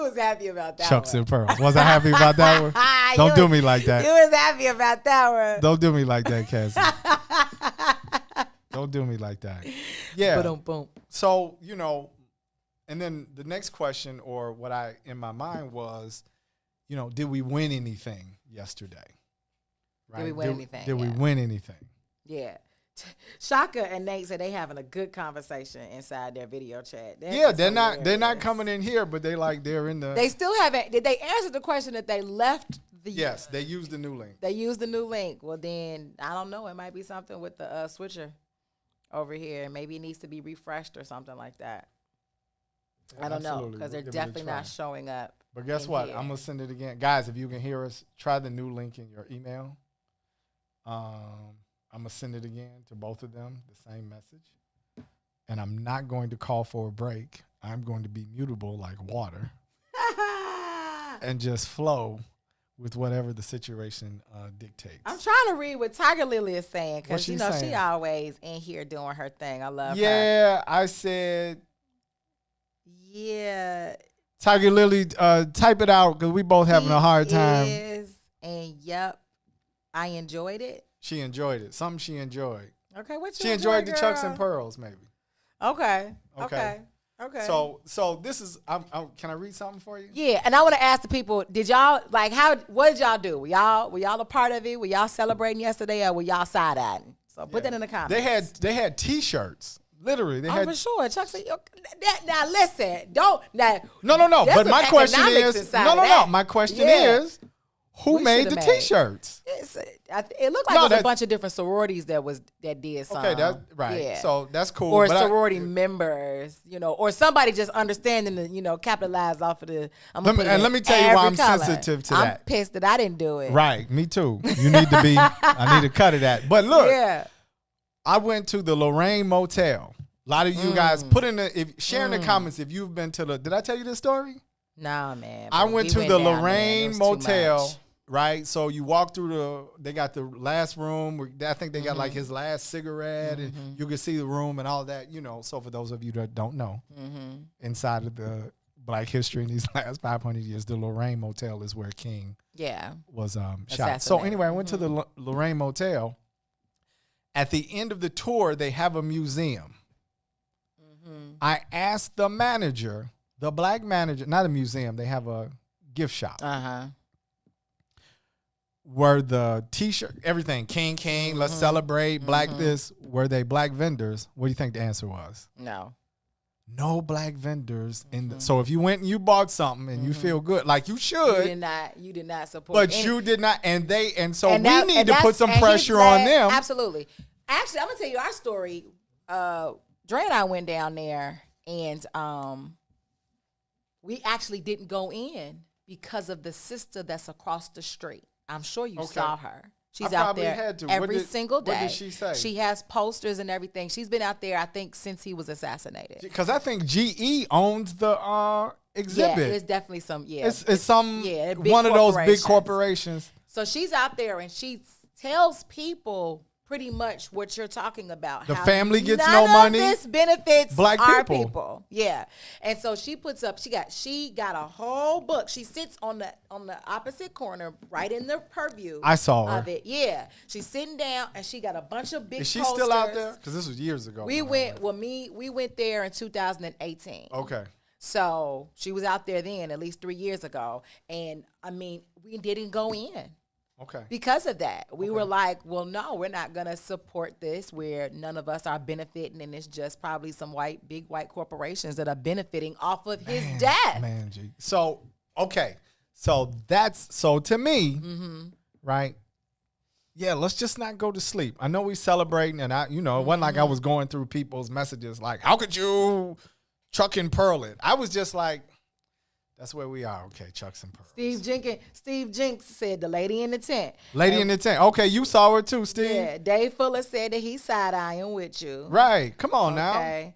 was happy about that Chucks one. and Pearls. Was I happy about that one? Don't do me like that. You was happy about that one. Don't do me like that, Cassie. Don't do me like that. Yeah. Boom. So, and then the next question, or what I in my mind was, did we win anything yesterday? Right? Did we win anything? Did we win anything? Yeah. Shaka and Nate said they having a good conversation inside their video chat. They're not coming in here, but they're in the. They still haven't. Did they answer the question that they left the? Yes, they used the new link. They used the new link. Well, then I don't know. It might be something with the switcher over here. Maybe it needs to be refreshed or something like that. I don't know because they're definitely not showing up. But guess what? I'm gonna send it again, guys. If you can hear us, try the new link in your email. I'm gonna send it again to both of them, the same message. And I'm not going to call for a break. I'm going to be mutable like water and just flow with whatever the situation dictates. I'm trying to read what Tiger Lily is saying because she saying? always in here doing her thing. I love her. Yeah, I said. Yeah. Tiger Lily, type it out because we both having a hard time. And yep, I enjoyed it. She enjoyed it. Something she enjoyed. Okay, what you She enjoyed the girl? Chucks and Pearls, maybe. Okay. So this is. Can I read something for you? Yeah, and I want to ask the people: did y'all what did y'all do? Were y'all a part of it? Were y'all celebrating yesterday, or were y'all side eyeing? So put that in the comments. They had T-shirts. Literally, they had. For sure, Chuck said. Now listen, don't now. No. There's But some my question economics is, inside no. of that. My question Yeah. is, who We made the shoulda made. T-shirts? It looked like it was a bunch of different sororities that did something. Okay, that's right. Yeah. So that's cool. Or but sorority members, or somebody just understanding to, capitalize off of the. Let me tell you why I'm sensitive to that. I'm pissed that I didn't do it. Right, me too. You need to be. I need to cut it at. But look, Yeah. I went to the Lorraine Motel. A lot of you guys put in share in the comments if you've been to the. Did I tell you this story? Nah, man. I went to the down there, Lorraine it was too Motel. much. Right, so you walk through they got the last room. I think they got like his last cigarette, and you can see the room and all that. So for those of you that don't know, inside of the Black history in these last 500 years. The Lorraine Motel is where King Yeah. was shot. So Assassinated. anyway, I went to the Lorraine Motel. At the end of the tour, they have a museum. I asked the manager, the black manager, not a museum, they have a gift shop. Were the T-shirt, everything, King, let's celebrate, black this, were they black vendors? What do you think the answer was? No. No black vendors. So if you went and you bought something and you feel good, like you should. You did not support. But you did not, so we that- need and to that's- put some and he's pressure on glad- them. Absolutely. Actually, I'm gonna tell you our story. Dre and I went down there, and we actually didn't go in because of the sister that's across the street. I'm sure you saw her. She's I out probably there had to. every single day. What did she say? She has posters and everything. She's been out there, I think, since he was assassinated. Because I think GE owns the exhibit. Yeah, it's definitely some. Yeah, It's some big one of those big corporations. corporations. So she's out there and she tells people pretty much what you're talking about. The how family gets none no of money. This benefits Black our people. Yeah. And so she puts up. She got a whole book. She sits on the opposite corner, right in the purview. I saw her. Of it. Yeah. She's sitting down and she got a bunch of big. Is she posters. still out there? Because this was years ago. We went. We went there in 2018. Okay. So she was out there then, at least 3 years ago. And I mean, we didn't go in. Okay. Because of that, we were like, well, no, we're not going to support this where none of us are benefiting, and it's just probably some big white corporations that are benefiting off of his death. Man, G. So, okay. So to me, right? Yeah, let's just not go to sleep. I know we celebrating, and it wasn't like I was going through people's messages like, how could you Chuck and Pearl it? I was just like, that's where we are. Okay, Chucks and Pearls. Steve Jenks said the lady in the tent. Lady in the tent. Okay, you saw her too, Steve. Yeah, Dave Fuller said that he's side-eyeing with you. Right. Come on now. Okay.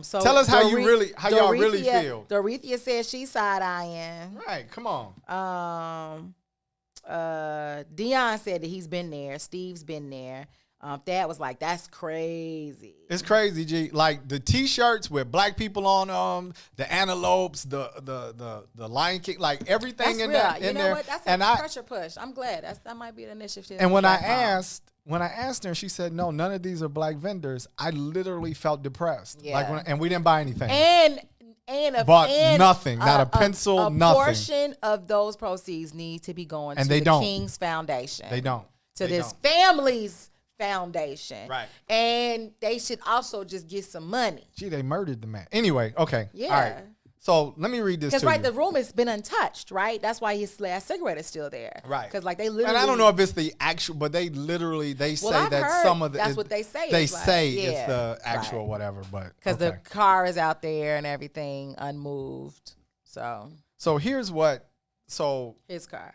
So tell us how y'all really feel. Dorethia said she's side-eyeing. Right. Come on. Dion said that he's been there. Steve's been there. Thad was like, that's crazy. It's crazy, G. Like the T-shirts with black people on them, the antelopes, the Lion King, like everything That's in real. there. You know what? That's a pressure push. I'm glad. That might be an initiative. And when I asked her, she said, "No, none of these are black vendors." I literally felt depressed. Yeah. And we didn't buy anything. Bought nothing, not a pencil, nothing. A portion of those proceeds need to be going And to they the don't. King's Foundation. They don't. To They this don't. family's foundation. Right. And they should also just get some money. Gee, they murdered the man. Anyway, okay. Yeah. All right. So let me read this to Because, you. the room has been untouched, right? That's why his last cigarette is still there. Right. Because, they literally. And I don't know if it's the actual, but they say I've that heard some of the. that's what they say. They It's like, say yeah, it's the actual right. whatever, but. Because okay. the car is out there and everything unmoved. So here's his car.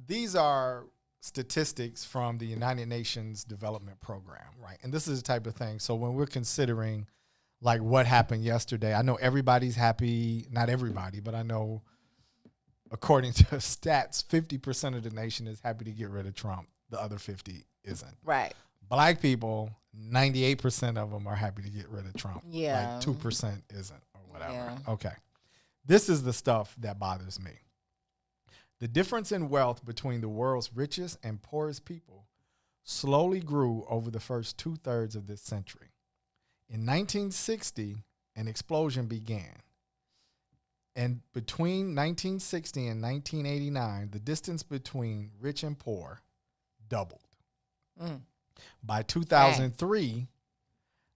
These are statistics from the United Nations Development Program, right? And this is the type of thing. So when we're considering like what happened yesterday, I know everybody's happy, not everybody, but I know according to stats, 50% of the nation is happy to get rid of Trump. The other 50 isn't. Right. Black people, 98% of them are happy to get rid of Trump. Yeah. Like 2% isn't or whatever. Yeah. Okay. This is the stuff that bothers me. The difference in wealth between the world's richest and poorest people slowly grew over the first 2/3 of this century. In 1960, an explosion began. And between 1960 and 1989, the distance between rich and poor doubled. By 2003,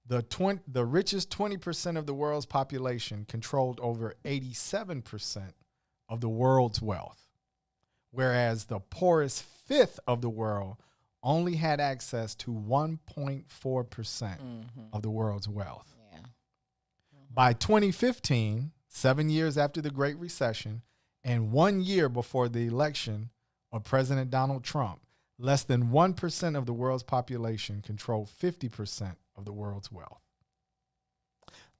the richest 20% of the world's population controlled over 87% of the world's wealth, whereas the poorest fifth of the world only had access to 1.4% of the world's wealth. Yeah. By 2015, 7 years after the Great Recession and 1 year before the election of President Donald Trump, less than 1% of the world's population controlled 50% of the world's wealth.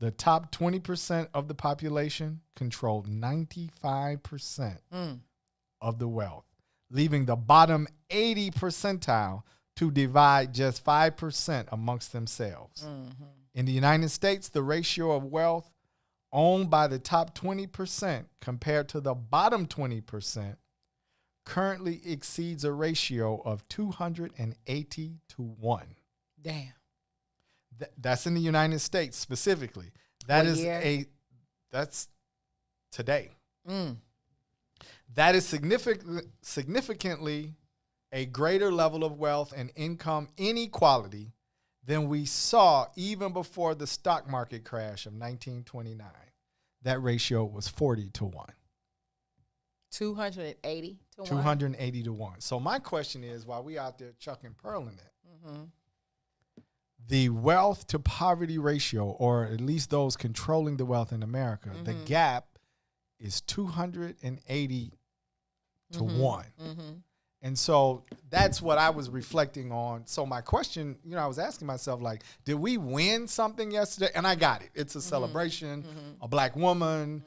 The top 20% of the population controlled 95% of the wealth, leaving the bottom 80 percentile to divide just 5% amongst themselves. In the United States, the ratio of wealth owned by the top 20% compared to the bottom 20% currently exceeds a ratio of 280 to 1. Damn. That's in the United States specifically. That What is year? that's today. Mm. That is significantly a greater level of wealth and income inequality than we saw even before the stock market crash of 1929. That ratio was 40 to 1. 280 to 1. 280 to 1. So my question is, while we out there chucking pearling it, Mm-hmm. the wealth to poverty ratio, or at least those controlling the wealth in America, the gap is 280 to 1. Mm-hmm. And so that's what I was reflecting on. So my question, I was asking myself, like, did we win something yesterday? And I got it. It's a celebration, a black woman,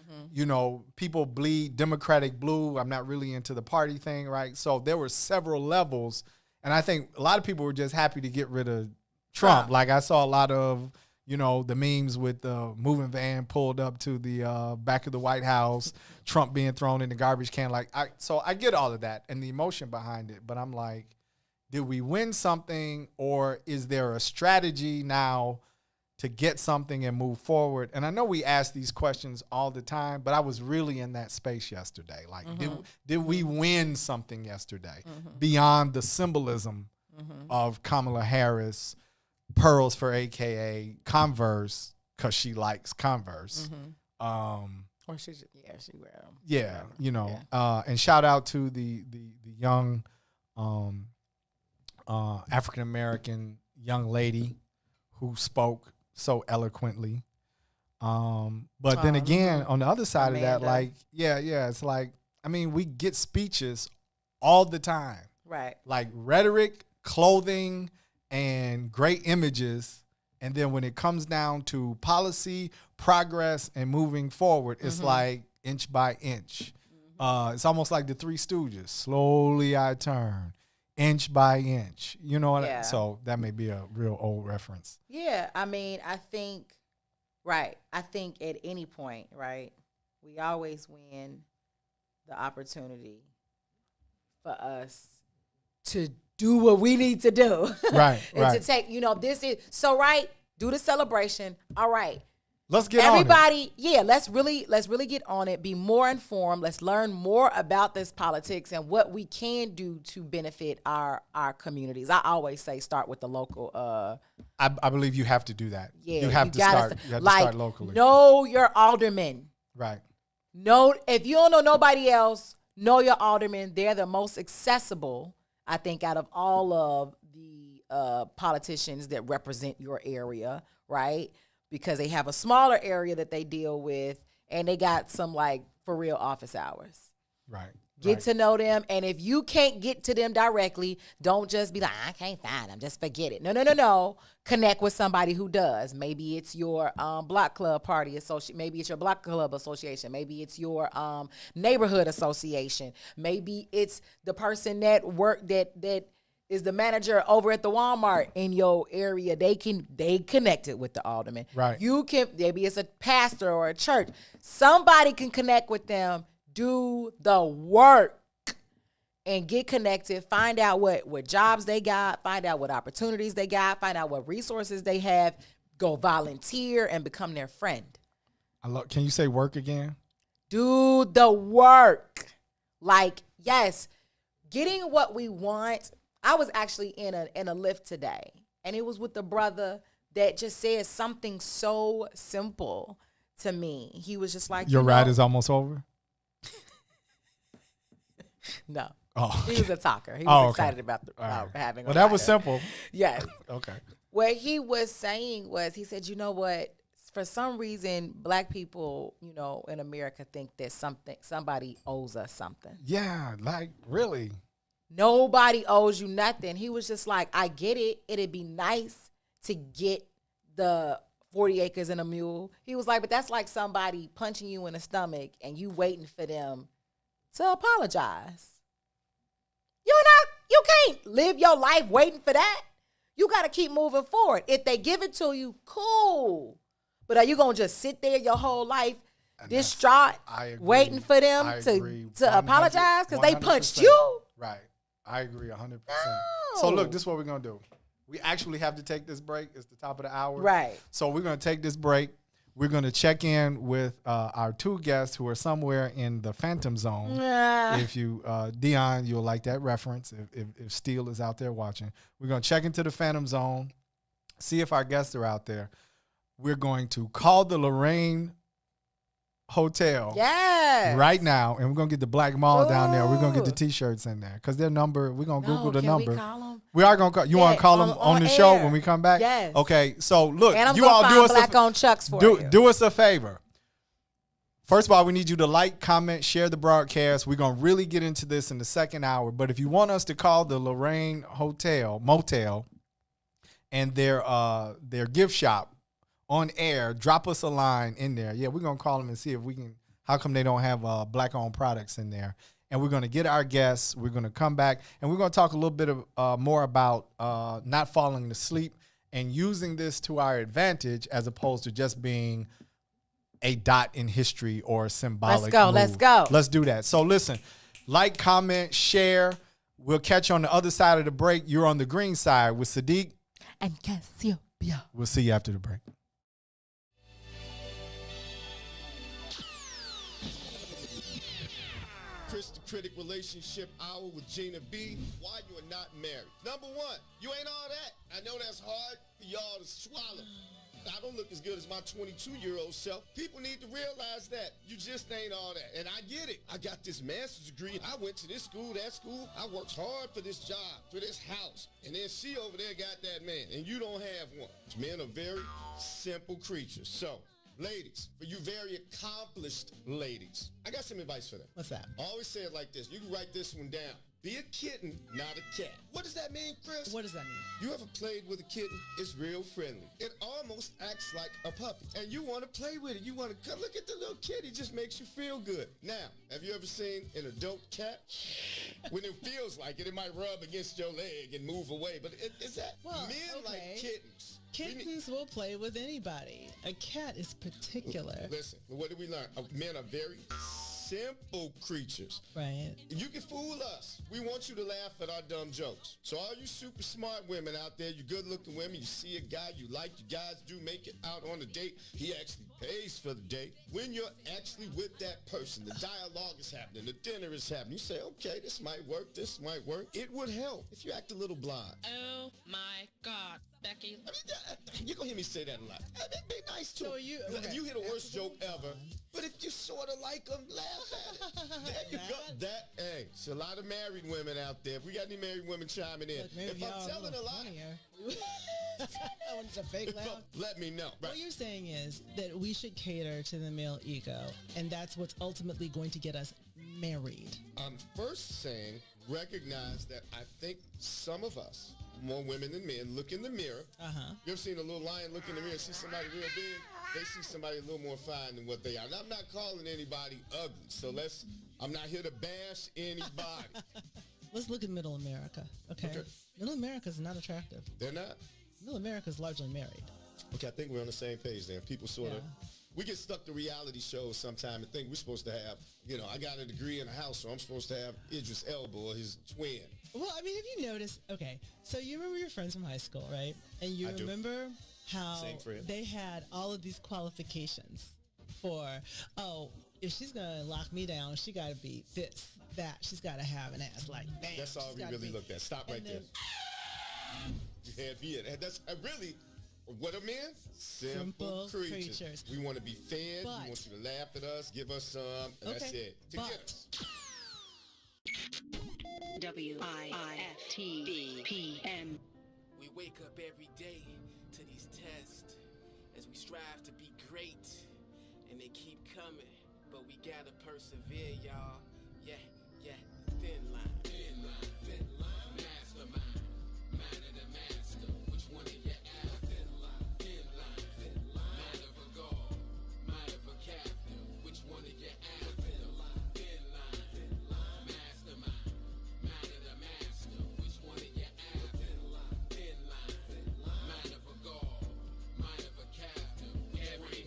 people bleed Democratic blue. I'm not really into the party thing, right? So there were several levels. And I think a lot of people were just happy to get rid of Trump. Like I saw a lot of, the memes with the moving van pulled up to the back of the White House, Trump being thrown in the garbage can. So I get all of that and the emotion behind it. But I'm like, did we win something, or is there a strategy now to get something and move forward? And I know we ask these questions all the time, but I was really in that space yesterday. Like, did we win something yesterday beyond the symbolism of Kamala Harris, pearls for AKA Converse, because she likes Converse. Or she wear them. Yeah, and shout out to the young African American young lady who spoke so eloquently. But then again, on the other side of that, Amanda. it's like, we get speeches all the time. Right. Like rhetoric, clothing, and great images. And then when it comes down to policy, progress, and moving forward, it's like inch by inch. It's almost like the Three Stooges. Slowly I turn, inch by inch. You know what? Yeah. So that may be a real old reference. Yeah, I think at any point, right, we always win the opportunity for us to do what we need to do. Right, and right. to take, this is, so right, do the celebration. All right. Let's get on Everybody, let's really get on it, be more informed. Let's learn more about this politics and what we can do to benefit our communities. I always say start with the local I believe you have to do that. Yeah, you have to start locally. Know your aldermen. Right. If you don't know nobody else, know your aldermen. They're the most accessible, I think, out of all of the politicians that represent your area, right? Because they have a smaller area that they deal with, and they got some for real office hours. Right. Get to know them, and if you can't get to them directly, don't just be like, I can't find them, just forget it. No. Connect with somebody who does. Maybe it's your block club party association. Maybe it's your block club association. Maybe it's your neighborhood association. Maybe it's the person that is the manager over at the Walmart in your area. They connected with the alderman. Right. Maybe it's a pastor or a church. Somebody can connect with them. Do the work and get connected. Find out what jobs they got. Find out what opportunities they got. Find out what resources they have. Go volunteer and become their friend. Can you say work again? Do the work. Yes, getting what we want. I was actually in a Lyft today, and it was with a brother that just said something so simple to me. He was just like, Your ride is almost over? No. Oh, He was a talker. He was excited about right. having a Well, that was rider. simple. Yes. Okay. What he was saying was, he said, you know what? For some reason, black people, in America think that somebody owes us something. Yeah, really. Nobody owes you nothing. He was just like, I get it. It'd be nice to get the 40 acres and a mule. He was like, but that's like somebody punching you in the stomach and you waiting for them to apologize. You can't live your life waiting for that. You got to keep moving forward. If they give it to you, cool. But are you gonna just sit there your whole life distraught, I agree. waiting for them I to agree. apologize because they 100%. punched you? Right. I agree 100%. So look, this is what we're gonna do. We actually have to take this break. It's the top of the hour. Right. So we're gonna take this break. We're gonna check in with our two guests who are somewhere in the Phantom Zone. If you, Dion, you'll like that reference. If Steele is out there watching, we're gonna check into the Phantom Zone, see if our guests are out there. We're going to call the Lorraine Hotel right now, and we're gonna get the Black Mall down there. We're gonna get the T-shirts in there because their number. We're gonna Google the number. We call them? We are gonna call. You want to call them on the show when we come back? Yes. Okay. So look, And I'm you gonna all find do us black on Chucks for you. do us a favor. First of all, we need you to like, comment, share the broadcast. We're gonna really get into this in the second hour. But if you want us to call the Lorraine Motel and their gift shop on air, drop us a line in there. Yeah, we're going to call them and see if we can, how come they don't have black-owned products in there. And we're going to get our guests. We're going to come back, and we're going to talk a little bit more about not falling asleep and using this to our advantage as opposed to just being a dot in history or a symbolic Let's go. Let's do that. So listen, like, comment, share. We'll catch you on the other side of the break. You're on the green side with Sadeek And Cassiopeia. We'll see you after the break. Christian Critic Relationship Hour with Gina B. Why you are not married. Number one, you ain't all that. I know that's hard for y'all to swallow. I don't look as good as my 22-year-old self. People need to realize that. You just ain't all that. And I get it. I got this master's degree. I went to this school, that school. I worked hard for this job, for this house. And then she over there got that man. And you don't have one. Men are very simple creatures. So, ladies, for you very accomplished ladies, I got some advice for them. What's that? I always say it like this. You can write this one down. Be a kitten, not a cat. What does that mean, Chris? What does that mean? You ever played with a kitten? It's real friendly. It almost acts like a puppy. And you want to play with it. You want to look at the little kitty. It just makes you feel good. Now, have you ever seen an adult cat? When it feels like it, it might rub against your leg and move away. But is that men like kittens? Kittens will play with anybody. A cat is particular. Listen, what did we learn? Men are very simple creatures. Right. You can fool us. We want you to laugh at our dumb jokes. So all you super smart women out there, you good-looking women, you see a guy you like, you guys do make it out on a date. He actually pays for the date. When you're actually with that person, the dialogue is happening, the dinner is happening. You say, okay, this might work, this might work. It would help if you act a little blind. Oh my God, Becky. I mean, you're going to hear me say that a lot. Be nice to So him. you You hear the worst joke ever. But if you sort of like them, laugh at it. There you go. Hey, it's a lot of married women out there. If we got any married women chiming in. Look, maybe if y'all I'm are a telling a little lie, funnier. That one's a fake laugh. let me know. Right. What you're saying is that we should cater to the male ego, and that's what's ultimately going to get us married. I'm first saying recognize that I think some of us, more women than men, look in the mirror. You ever seen a little lion look in the mirror and see somebody real big? They see somebody a little more fine than what they are. And I'm not calling anybody ugly, so I'm not here to bash anybody. Let's look at Middle America, okay? Middle America is not attractive. They're not? Middle America is largely married. Okay, I think we're on the same page there. People sort of, we get stuck to reality shows sometime and think we're supposed to have, I got a degree in a house, so I'm supposed to have Idris Elba or his twin. Well, I mean, if you notice, okay, so you remember your friends from high school, right? And you remember how they had all of these qualifications for, if she's going to lock me down, she got to be this, that. She's got to have an ass like bam. That's all we really looked at. Stop right there. You had me at. That's really, what are men? Simple creatures. We want to be fed. We want you to laugh at us, give us some, and that's it. To get us. WIFTBPM. We wake up every day to these tests as we strive to be great, and they keep coming, but we gotta persevere, y'all. Yeah, thin line, mastermind, mind of the master. Which one of you after? Thin line, mind of a god, mind of a captive. Which one of you after? Thin line, mastermind, mind of the master. Which one of you after? Thin line, mind of a god, mind of a captive. Every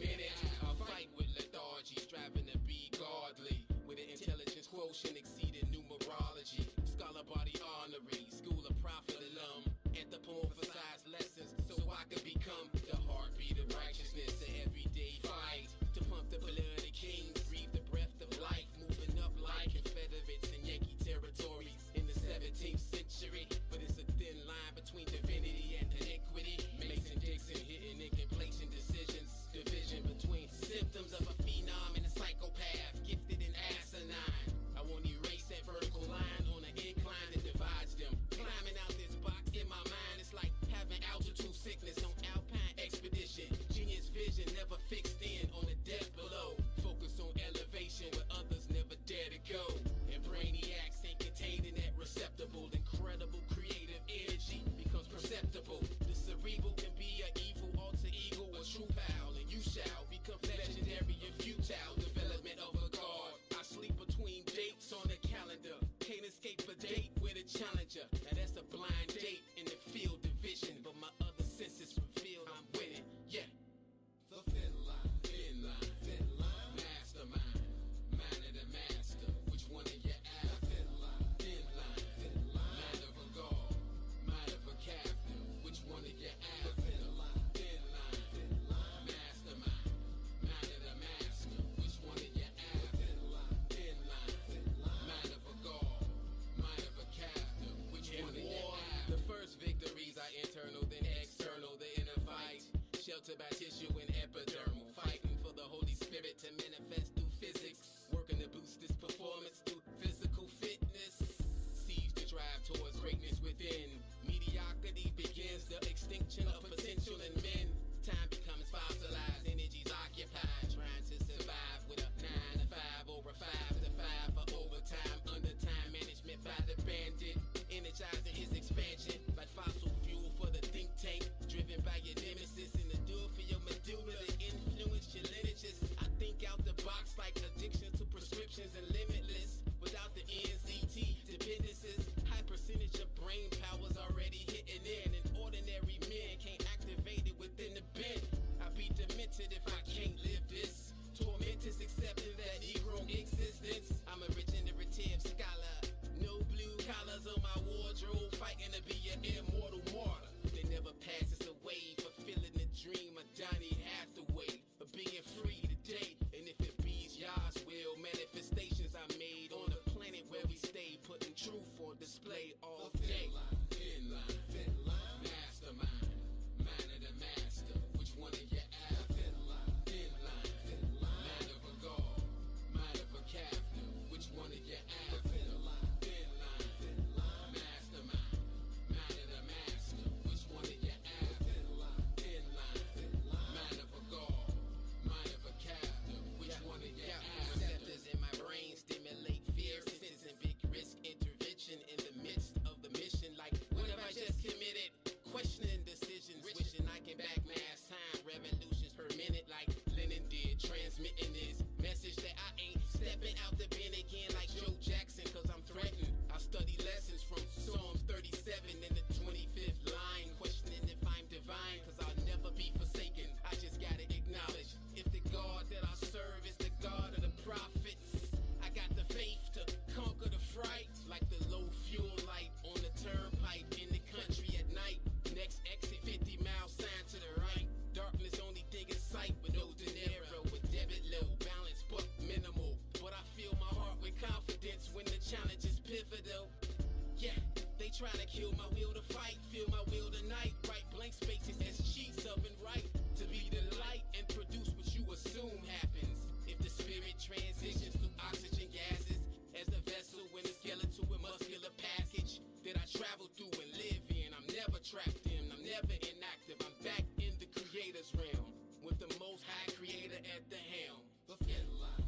trying to kill my will to fight, feel my will tonight. Write blank spaces as sheets of and right. To be the light and produce what you assume happens. If the spirit transitions through oxygen gases, as the vessel in a skeletal and muscular package that I travel through and live in. I'm never trapped in, I'm never inactive. I'm back in the creator's realm with the most high creator at the helm. The thin line,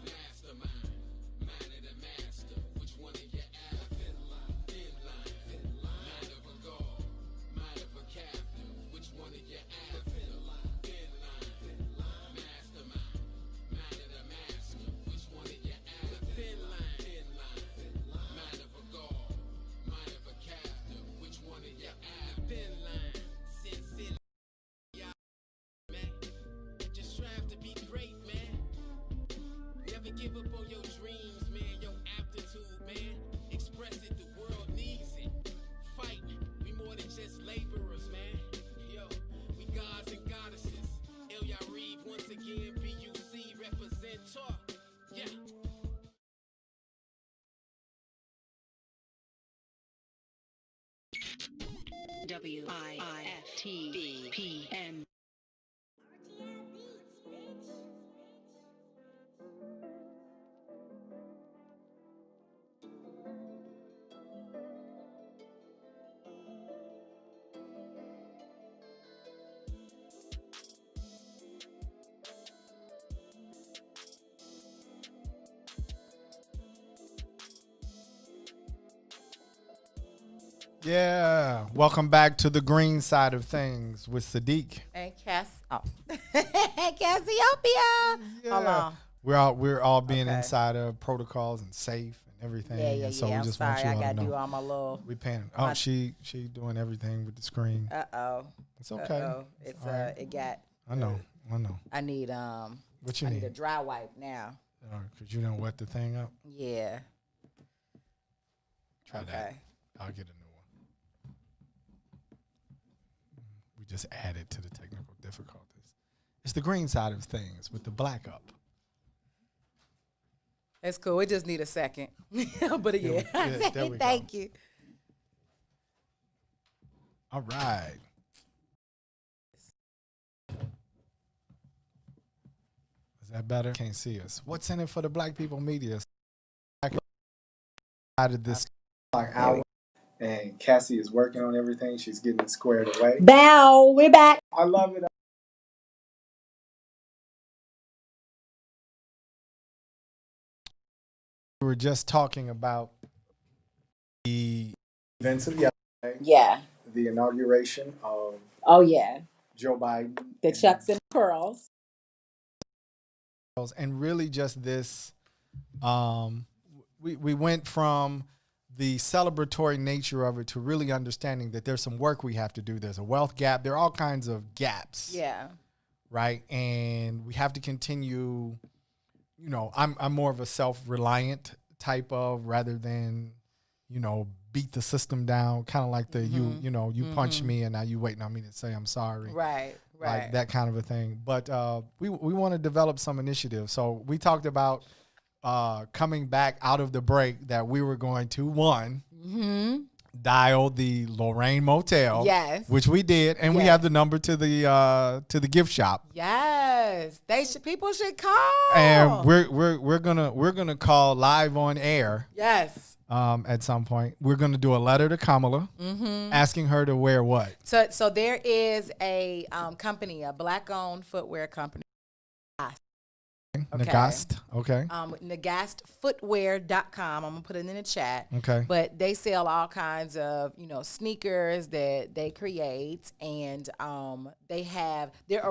mastermind, mind of the master. Which one of you after? Thin line, mind of a god, mind of a captive. Which one of you after? Thin line, mastermind, mind of the master. Which one of you after? Thin line, mind of a god, mind of a captive. Which one of you after? Thin line, sincerely, man. Just strive to be great, man. Never give up on your dreams, man. Your aptitude, man. Express it, the world needs it. Fight, we more than just laborers, man. Yo, we gods and goddesses. Ilya Reeve once again, BUC represent talk. Yeah. WIFTVPN. Yeah. Welcome back to the green side of things with Sadeek. And Cassiopeia. Hold on. We're all being Okay. inside of protocols and safe and everything. Yeah. And so we I'm just sorry. want you I all to gotta know. do all my little. We paying. Oh, she doing everything with the screen. It's okay. It's all right. it got. I know. I need What you I need need? a dry wipe now. Cause you done wet the thing up. Yeah. Try Okay. that. I'll get a new one. We just added to the technical difficulties. It's the green side of things with the black up. It's cool. We just need a second. But yeah. There we Thank you. All right. Is that better? Can't see us. What's in it for the Black People Media? Out of this hour, and Cassie is working on everything. She's getting it squared away. Bow, we're back. I love it. We were just talking about the events of yesterday. Yeah. The inauguration of Oh yeah. Joe Biden. The chucks and pearls. And really just this, we went from the celebratory nature of it to really understanding that there's some work we have to do. There's a wealth gap. There are all kinds of gaps. Yeah. Right. And we have to continue, you know, I'm more of a self-reliant type of rather than, you know, beat the system down. Kind of like the, you punched me and now you waiting on me to say I'm sorry. Right. Like that kind of a thing. But we want to develop some initiatives. So we talked about coming back out of the break that we were going to, dial the Lorraine Motel. Yes. Which we did. And we have the number to the gift shop. Yes. People should call. And we're gonna call live on air. Yes. At some point, we're gonna do a letter to Kamala, asking her to wear what. So there is a company, a black-owned footwear company. Okay. Nagast. Okay. Nagastfootwear.com. I'm gonna put it in the chat. Okay. But they sell all kinds of, sneakers that they create, and they have their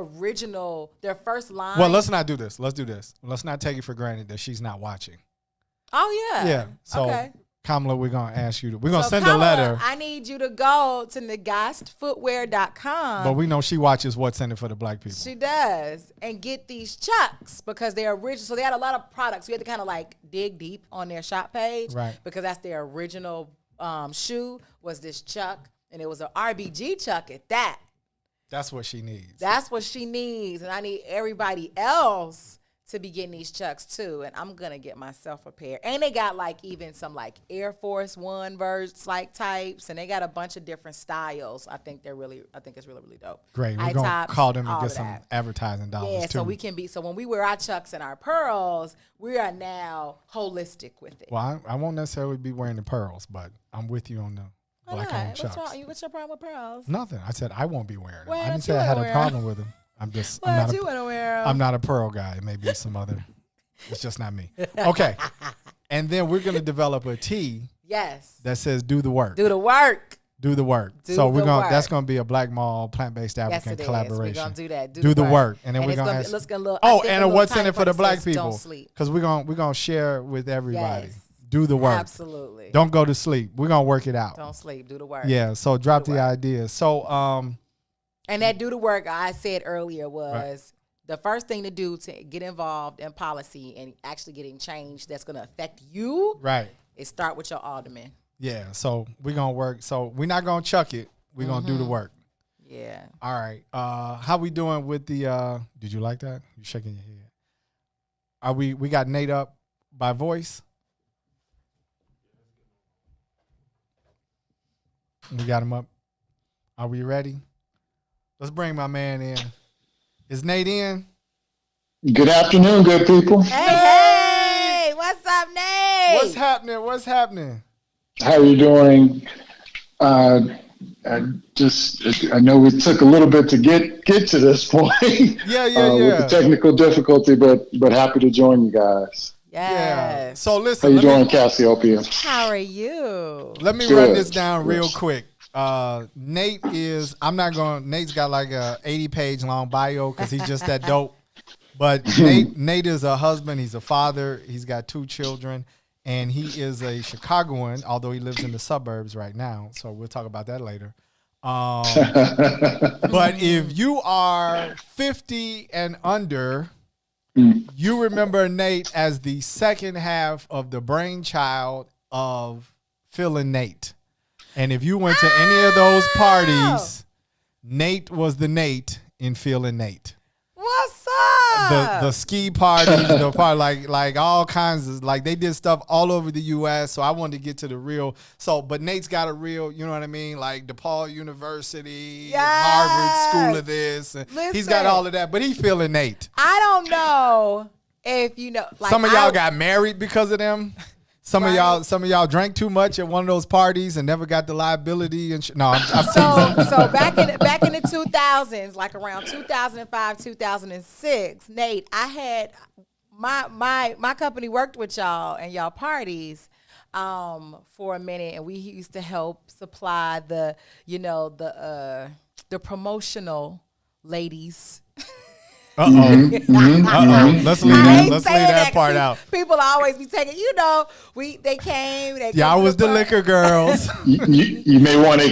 first line. Well, let's not do this. Let's do this. Let's not take it for granted that she's not watching. Oh yeah. Yeah. So okay. Kamala, we're gonna ask you. We're gonna send Kamala, a letter. I need you to go to nagastfootwear.com. But we know she watches What's in It for the Black People. She does. And get these chucks because they're original. So they had a lot of products. We had to kind of like dig deep on their shop page. Right. Because that's their original shoe was this chuck. And it was an RBG chuck at that. That's what she needs. That's what she needs. And I need everybody else to be getting these chucks too, and I'm gonna get myself a pair. And they got like even some like Air Force One verse like types, and they got a bunch of different styles. I think it's really dope. Great. We're High gonna tops, call them and all get of some that. advertising dollars Yeah, too. so we can be. So when we wear our chucks and our pearls, we are now holistic with it. Well, I won't necessarily be wearing the pearls, but I'm with you on the black Why on not? chucks. What's your problem with pearls? Nothing. I said I won't be wearing them. Why I don't didn't say you I had wanna a wear 'em? problem with them. I'm just. Why don't you want to wear 'em? I'm not a pearl guy. It may be some other. It's just not me. Okay. And then we're gonna develop a tee Yes. that says "Do the work." Do the work. Do the work. Do So we're the gonna. work. That's gonna be a Black Mall plant-based Yes, African it is. collaboration. We're gonna do that. Do the work, and then we're it's gonna. be- ask, let's get a little. oh, I think and a a little what's in tiny it for the part that black says, people? Don't sleep. Because we're gonna share with everybody. Yes. Do the work. Absolutely. Don't go to sleep. We're gonna work it out. Don't sleep. Do the work. Yeah. So drop the the work. idea. So And that do the work I said earlier was the first thing to do to get involved in policy and actually getting change that's going to affect you. right. Is start with your alderman. Yeah. So we're gonna work. So we're not gonna chuck it. We're gonna do the work. Yeah. All right. How we doing with the? Did you like that? You shaking your head. Are we got Nate up by voice? We got him up. Are we ready? Let's bring my man in. Is Nate in? Good afternoon, good people. Hey, what's up, Nate? What's happening? What's happening? How are you doing? I know we took a little bit to get to this point. Yeah. With the technical difficulty, but happy to join you guys. Yes. So How listen. you doing, Cassiopeia? How are you? Let me Good. run this down real quick. Nate's got like a 80-page long bio because he's just that dope. But Nate is a husband. He's a father. He's got 2 children. And he is a Chicagoan, although he lives in the suburbs right now. So we'll talk about that later. But if you are 50 and under, you remember Nate as the second half of the brainchild of Phil and Nate. And if you went to any of those parties, Nate was the Nate in Phil and Nate. What's up? The ski parties, like all kinds of, like they did stuff all over the U.S. So I wanted to get to the real. But Nate's got a real, you know what I mean? Like DePaul University, Harvard School of this. And he's got all of that, but he's feeling Nate. I don't know if you know. Like Some of y'all got married because of them. Some of y'all drank too much at one of those parties and never got the liability and no. So back in the 2000s, like around 2005, 2006, Nate, I had my company worked with y'all and y'all parties for a minute, and we used to help supply the promotional ladies. Let's leave that part out. People always be taking, they came. Y'all was the liquor girls. you may want to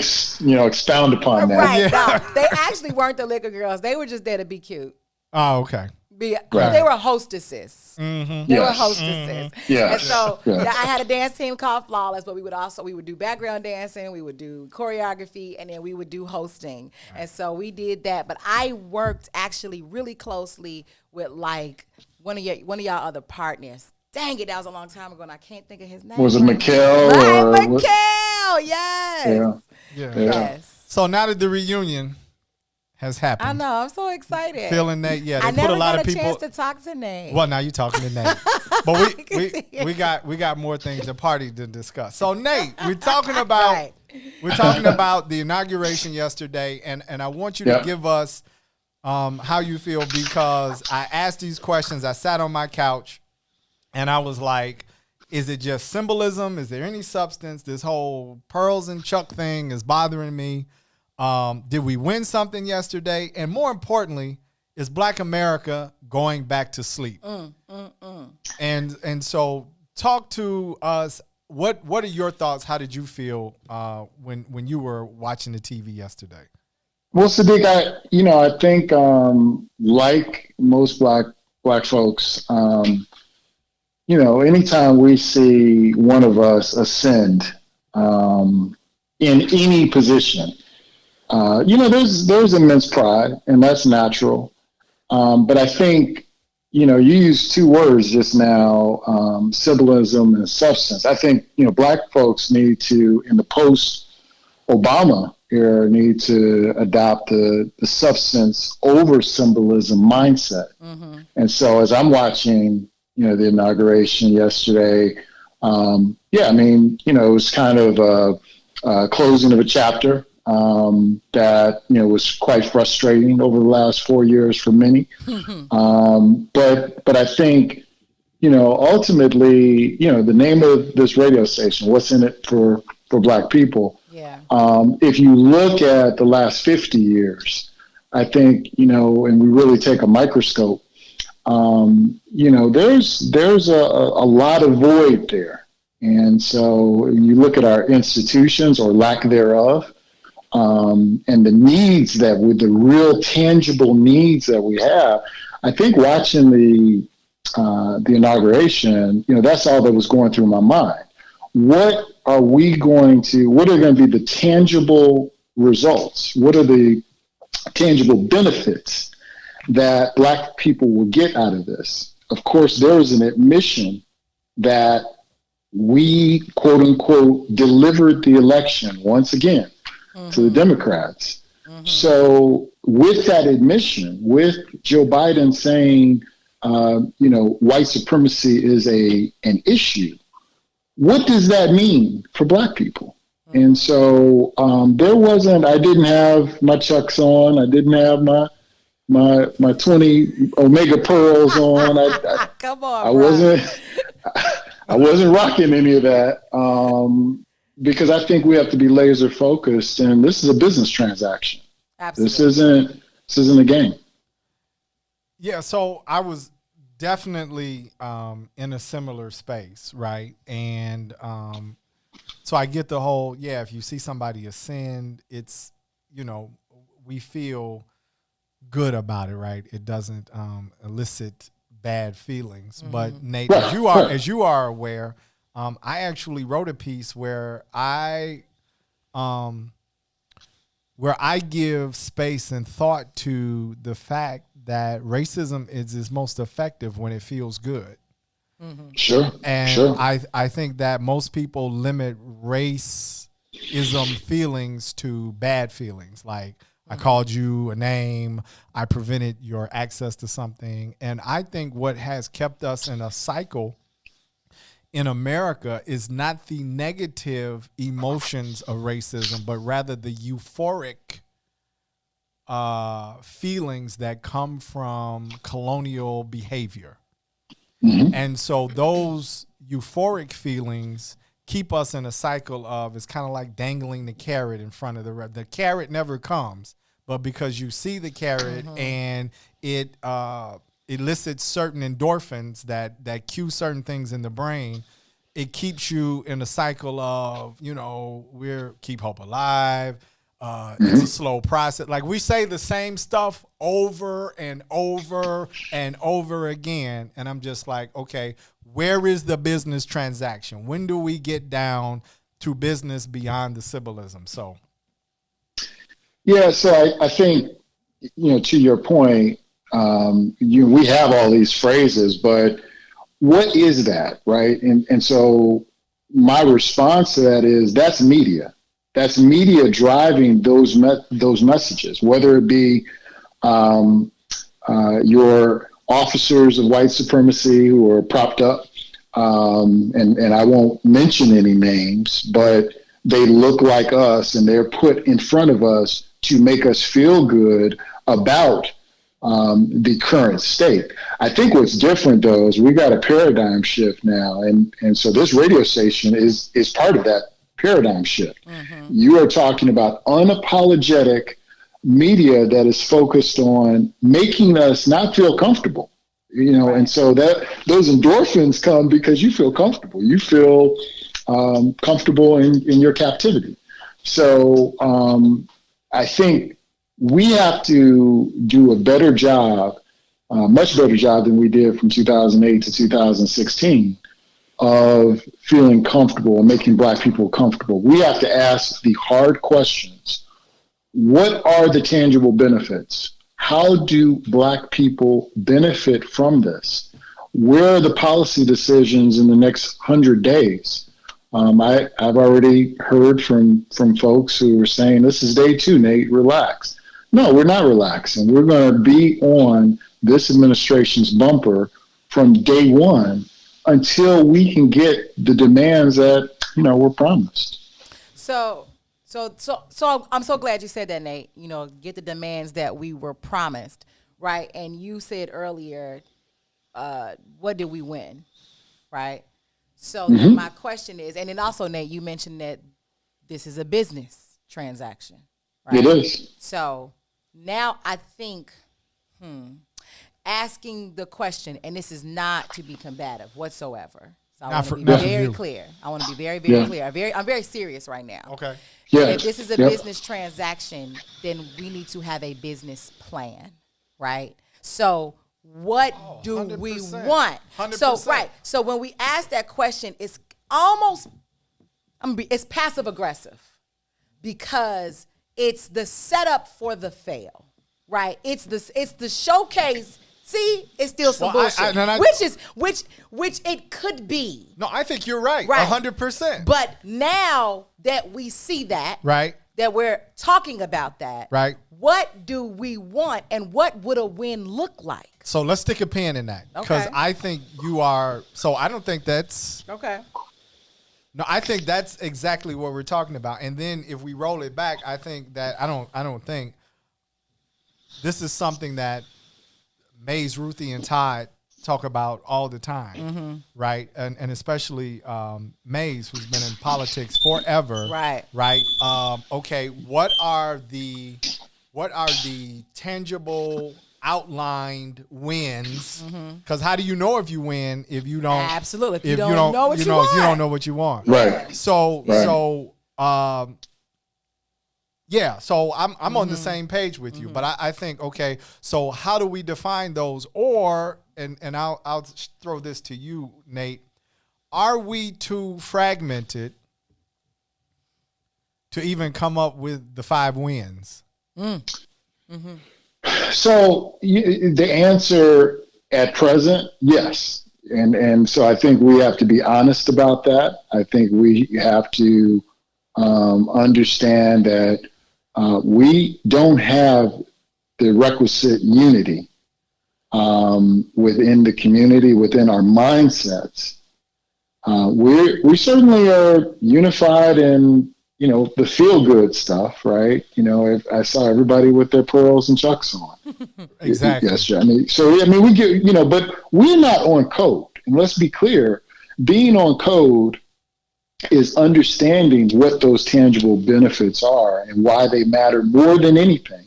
expound upon that. Right. No, they actually weren't the liquor girls. They were just there to be cute. Oh, okay. They were hostesses. Mm-hmm. They were hostesses. Yes. And so Yeah. I had a dance team called Flawless, but we would do background dancing, we would do choreography, and then we would do hosting. Right. And so we did that. But I worked actually really closely with like one of y'all other partners. Dang it, that was a long time ago, and I can't think of his name. Was it Mikhail? Right, Mikhail, yes. Yeah. Yes. So now that the reunion has happened. I know. I'm so excited. Phil and Nate, they I put never a lot got of people. Chance to talk to Nate. Well, now you're talking to Nate, but we got more things to party to discuss. So Nate, we're talking about the inauguration yesterday, and I want you to give us how you feel, because I asked these questions. I sat on my couch, and I was like, is it just symbolism? Is there any substance? This whole pearls and Chuck thing is bothering me. Did we win something yesterday? And more importantly, is Black America going back to sleep? And so talk to us. What are your thoughts? How did you feel when you were watching the TV yesterday? Well, Sadeek, I think like most black folks, anytime we see one of us ascend in any position, there's immense pride, and that's natural. But I think you use two words just now, symbolism and substance. I think, Black folks need to, in the post-Obama era, need to adopt the substance over symbolism mindset. Mm-hmm. And so as I'm watching, the inauguration yesterday, it was kind of a closing of a chapter that, was quite frustrating over the last 4 years for many. But I think, ultimately, the name of this radio station, what's in it for Black people. Yeah. If you look at the last 50 years, I think, and we really take a microscope, there's a lot of void there. And so when you look at our institutions or lack thereof, and the needs the real tangible needs that we have, I think watching the inauguration, that's all that was going through my mind. What are going to be the tangible results? What are the tangible benefits that Black people will get out of this? Of course, there is an admission that we, quote unquote, delivered the election once again to the Democrats. Mm-hmm. So with that admission, with Joe Biden saying, white supremacy is an issue, what does that mean for Black people? Mm-hmm. And so I didn't have my Chucks on. I didn't have my 20 Omega pearls on. Come on, I wasn't rocking any of that because I think we have to be laser focused, and this is a business transaction. Absolutely. This isn't a game. Yeah, so I was definitely in a similar space, right? And so I get the whole, if you see somebody ascend, it's, we feel good about it, right? It doesn't elicit bad feelings. Mm-hmm. But Nate, as you are aware, I actually wrote a piece where I give space and thought to the fact that racism is most effective when it feels good. Mm-hmm. Sure. And sure. I think that most people limit racism feelings to bad feelings, like I called you a name, I prevented your access to something. And I think what has kept us in a cycle in America is not the negative emotions of racism, but rather the euphoric feelings that come from colonial behavior. Mm-hmm. And so those euphoric feelings keep us in a cycle of, it's kind of like dangling the carrot in front of the carrot never comes, but because you see the carrot and it elicits certain endorphins that cue certain things in the brain, it keeps you in a cycle of, we're keep hope alive. It's a slow process. Like we say the same stuff over and over and over again. And I'm just like, okay, where is the business transaction? When do we get down to business beyond the symbolism? So. Yeah. So I think, to your point, we have all these phrases, but what is that? Right. And so my response to that is that's media. That's media driving those messages, whether it be your officers of white supremacy who are propped up, and I won't mention any names, but they look like us and they're put in front of us to make us feel good about the current state. I think what's different, though, is we got a paradigm shift now, and so this radio station is part of that paradigm shift. Mm-hmm. You are talking about unapologetic media that is focused on making us not feel comfortable, right. And so that those endorphins come because you feel comfortable. You feel comfortable in your captivity. So I think we have to do a better job, much better job than we did from 2008 to 2016 of feeling comfortable and making Black people comfortable. We have to ask the hard questions. What are the tangible benefits? how do Black people benefit from this? Where are the policy decisions in the next 100 days? I've already heard from folks who are saying, this is day 2, Nate, relax. No, we're not relaxing. We're going to be on this administration's bumper from day 1 until we can get the demands that, were promised. So I'm so glad you said that, Nate. Get the demands that we were promised, right? And you said earlier, what did we win, right? So then my question is, and then also, Nate, you mentioned that this is a business transaction, right? It is. So now I think, asking the question, and this is not to be combative whatsoever. So I want to be very clear. I want to be very, very clear. I'm very serious right now. Okay. Yeah. If this is a business transaction, then we need to have a business plan, right? So what do 100%. we want? 100%. So right. So when we ask that question, it's almost it's passive aggressive because it's the setup for the fail, right? It's the showcase. See, it's still some bullshit. Which it could be. No, I think you're right. Right. 100%. But now that we see that, right, that we're talking about that, right, what do we want and what would a win look like? So let's stick a pin in that because I think you are. So I don't think that's okay. No, I think that's exactly what we're talking about. And then if we roll it back, I think that I don't think this is something that Mays, Ruthie, and Todd talk about all the time, right? And especially Mays, who's been in politics forever, right? Okay, what are the tangible outlined wins? Because how do you know if you win if you don't absolutely if you don't know what you want? If you don't know what you want, right? So I'm on the same page with you, but I think, okay, so how do we define those? Or, and I'll throw this to you, Nate, are we too fragmented to even come up with the 5 wins? So the answer at present, yes. And so I think we have to be honest about that. I think we have to understand that we don't have the requisite unity within the community, within our mindsets. We certainly are unified in, the feel good stuff, right? If I saw everybody with their pearls and chucks on. Exactly. Yes, we get, but we're not on code. And let's be clear, being on code is understanding what those tangible benefits are and why they matter more than anything,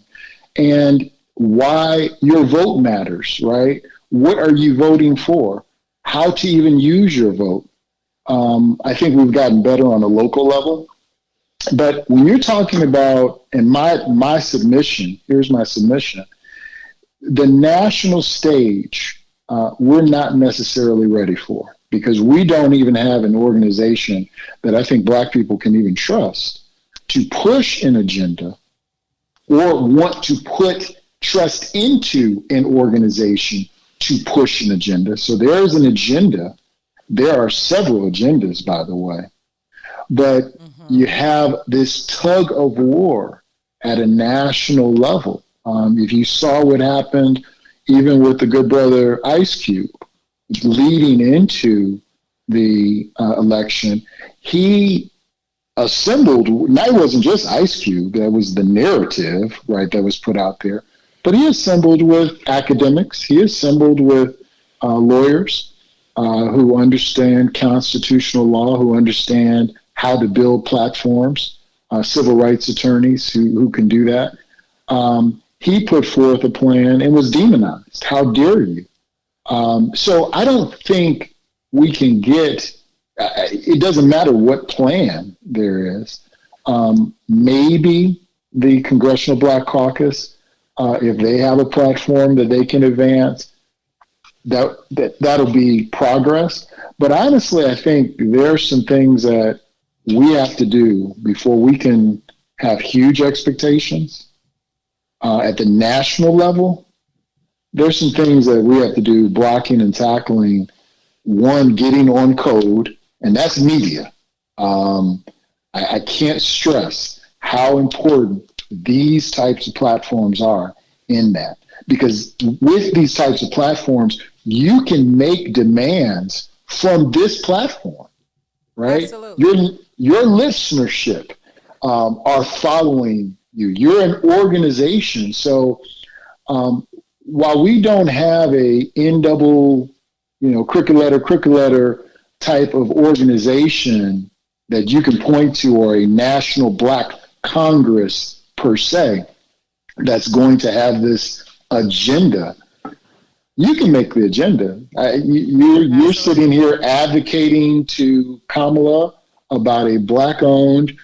and why your vote matters, right? What are you voting for? How to even use your vote. I think we've gotten better on a local level. But when you're talking about, and my submission, here's my submission, the national stage, we're not necessarily ready for, because we don't even have an organization that I think Black people can even trust to push an agenda or want to put trust into an organization to push an agenda. So there is an agenda. There are several agendas, by the way. But you have this tug of war at a national level. If you saw what happened even with the good brother Ice Cube leading into the election, he assembled, now it wasn't just Ice Cube, that was the narrative, right, that was put out there, but he assembled with academics, he assembled with lawyers who understand constitutional law, who understand how to build platforms, civil rights attorneys who can do that. He put forth a plan and was demonized. How dare you? So I don't think we can get, it doesn't matter what plan there is. Maybe the Congressional Black Caucus, if they have a platform that they can advance, that'll be progress. But honestly, I think there are some things that we have to do before we can have huge expectations. at the national level, there's some things that we have to do, blocking and tackling. One, getting on code, and that's media. I can't stress how important these types of platforms are in that. Because with these types of platforms, you can make demands from this platform, right? Absolutely. Your listenership are following you. You're an organization. So while we don't have a N double, cricket letter type of organization that you can point to, or a national Black Congress per se, that's going to have this agenda, you can make the agenda. You're sitting here advocating to Kamala about a Black-owned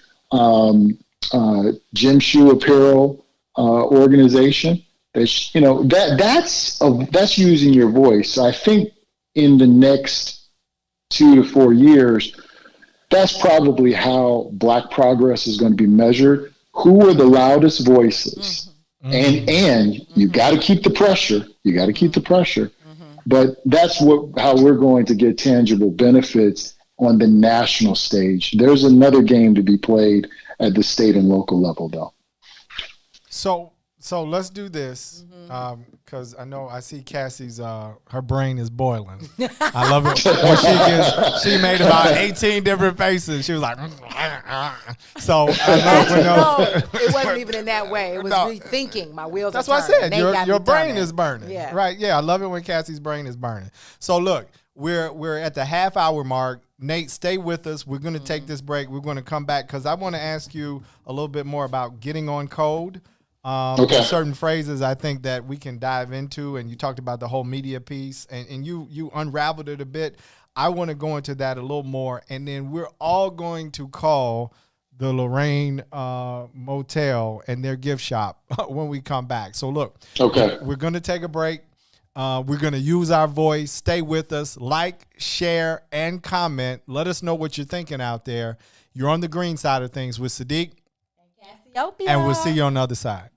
gym shoe apparel organization. That's using your voice. So I think in the next 2 to 4 years, that's probably how Black progress is going to be measured. Who are the loudest voices? Mm-hmm. And you got to keep the pressure. You got to keep the pressure. But that's how we're going to get tangible benefits on the national stage. There's another game to be played at the state and local level, though. So let's do this, because I see Cassie's her brain is boiling. I love it when she made about 18 different faces. She was like, so I love when it wasn't even in that way. It was rethinking. My wheels. That's are what I turning. said. Your brain is burning. Yeah. Right. Yeah. I love it when Cassie's brain is burning. So look, we're at the half hour mark. Nate, stay with us. We're going to take this break. We're going to come back because I want to ask you a little bit more about getting on code. There's certain phrases I think that we can dive into, and you talked about the whole media piece, and you unraveled it a bit. I want to go into that a little more, and then we're all going to call the Lorraine Motel and their gift shop when we come back. So look, we're going to take a break. We're going to use our voice. Stay with us. Like, share, and comment. Let us know what you're thinking out there. You're on the green side of things with Sadeek. Cassiopeia. And we'll see you on the other side.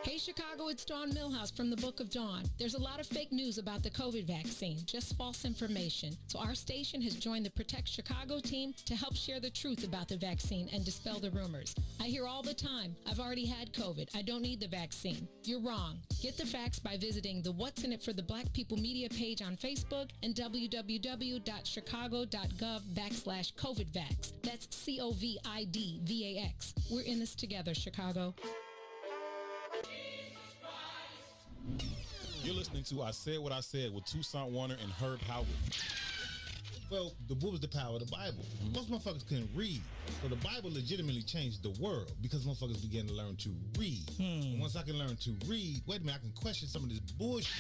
Hey Chicago, it's Dawn Millhouse from the Book of Dawn. There's a lot of fake news about the COVID vaccine, just false information. So our station has joined the Protect Chicago team to help share the truth about the vaccine and dispel the rumors. I hear all the time, I've already had COVID. I don't need the vaccine. You're wrong. Get the facts by visiting the What's in It for the Black People Media page on Facebook and www.chicago.gov/COVIDVax. That's COVIDVAX. We're in this together, Chicago. You're listening to I Said What I Said with Toussaint Warner and Herb Howard. Well, what was the power of the Bible? Most motherfuckers couldn't read. So the Bible legitimately changed the world because motherfuckers began to learn to read. And once I can learn to read, wait a minute, I can question some of this bullshit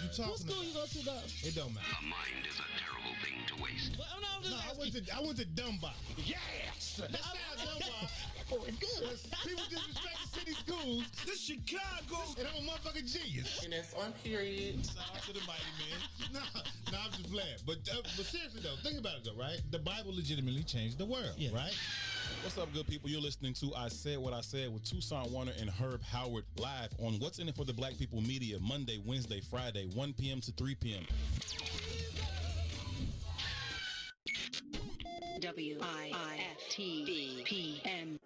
you talking What school you go to though? It don't matter. A mind is a terrible thing to waste. Well, no, I went to Dunbar. Yes! That sounds Dunbar. Oh, it's good. People disrespect the city schools. This Chicago. And I'm a motherfucking genius. And that's on period. Shout out to the mighty man. Nah, I'm just playing. But seriously though, think about it though, right? The Bible legitimately changed the world, right? What's up, good people? You're listening to I Said What I Said with Toussaint Warner and Herb Howard live on What's in It for the Black People Media, Monday, Wednesday, Friday, 1 p.m. to 3 p.m. WIFTBPM.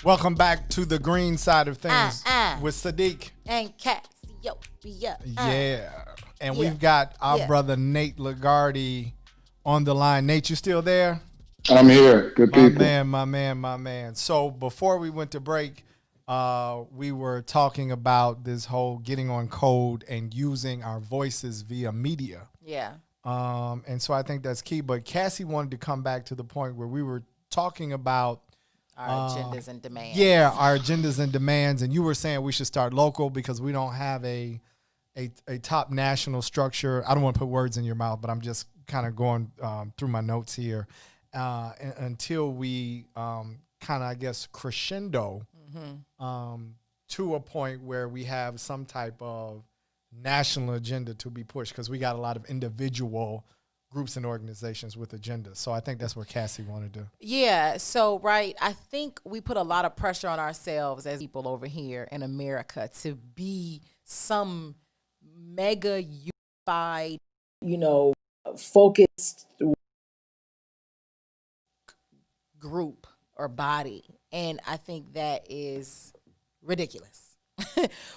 Welcome back to the green side of things with Sadeek. And Cassiopeia. Yeah. And we've got our brother Nate Lagarde on the line. Nate, you still there? I'm here. Good people. My man. So before we went to break, we were talking about this whole getting on code and using our voices via media. Yeah. And so I think that's key. But Cassie wanted to come back to the point where we were talking about our agendas and demands. Yeah, our agendas and demands. And you were saying we should start local because we don't have a top national structure. I don't want to put words in your mouth, but I'm just kind of going through my notes here until we kind of, I guess, crescendo to a point where we have some type of national agenda to be pushed, because we got a lot of individual groups and organizations with agendas. So I think that's where Cassie wanted to. Yeah. So, right. I think we put a lot of pressure on ourselves as people over here in America to be some mega unified, focused group or body. And I think that is ridiculous.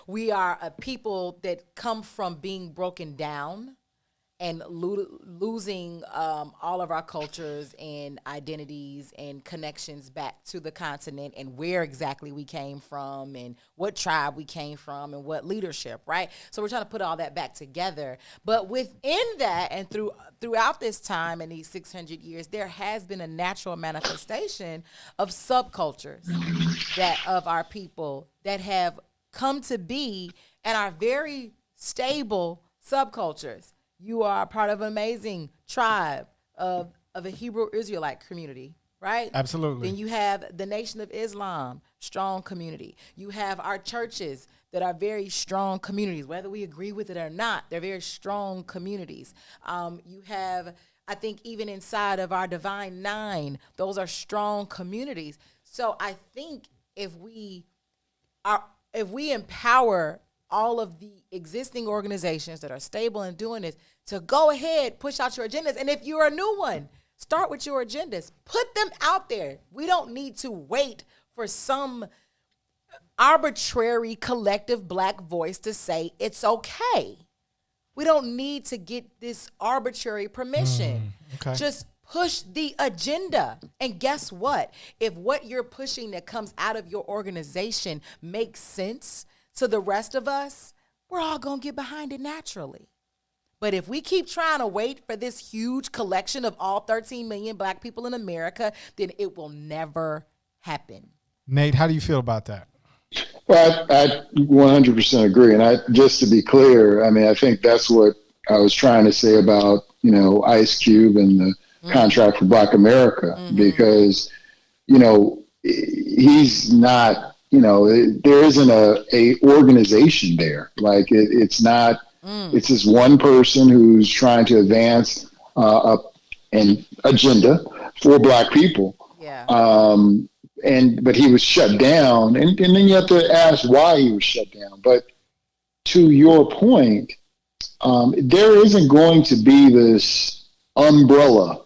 We are a people that come from being broken down and losing all of our cultures and identities and connections back to the continent and where exactly we came from and what tribe we came from and what leadership, right? So we're trying to put all that back together. But within that and throughout this time in these 600 years, there has been a natural manifestation of subcultures of our people that have come to be and are very stable subcultures. You are part of an amazing tribe of a Hebrew Israelite community, right? Absolutely. Then you have the Nation of Islam, strong community. You have our churches that are very strong communities, whether we agree with it or not. They're very strong communities. You have, I think, even inside of our Divine Nine, those are strong communities. So I think if we empower all of the existing organizations that are stable and doing this to go ahead, push out your agendas. And if you're a new one, start with your agendas. Put them out there. We don't need to wait for some arbitrary collective black voice to say it's okay. We don't need to get this arbitrary permission. Okay. Just push the agenda. And guess what? If what you're pushing that comes out of your organization makes sense to the rest of us, we're all going to get behind it naturally. But if we keep trying to wait for this huge collection of all 13 million black people in America, then it will never happen. Nate, how do you feel about that? Well, I 100% agree. And just to be clear, I think that's what I was trying to say about, Ice Cube and the contract for Black America, because, he's not, there isn't a organization there. Like it's not, it's this one person who's trying to advance an agenda for Black people. Yeah. But he was shut down, and then you have to ask why he was shut down. But to your point, there isn't going to be this umbrella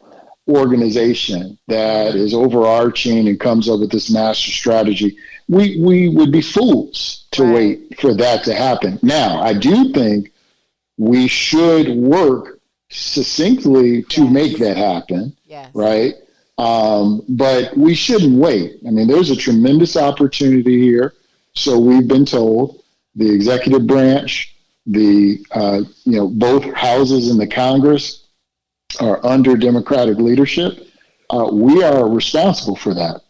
organization that is overarching and comes up with this master strategy. We would be fools to wait for that to happen. Now, I do think we should work succinctly to make that happen, right? But we shouldn't wait. There's a tremendous opportunity here. So we've been told the executive branch, both houses in the Congress are under Democratic leadership. We are responsible for that.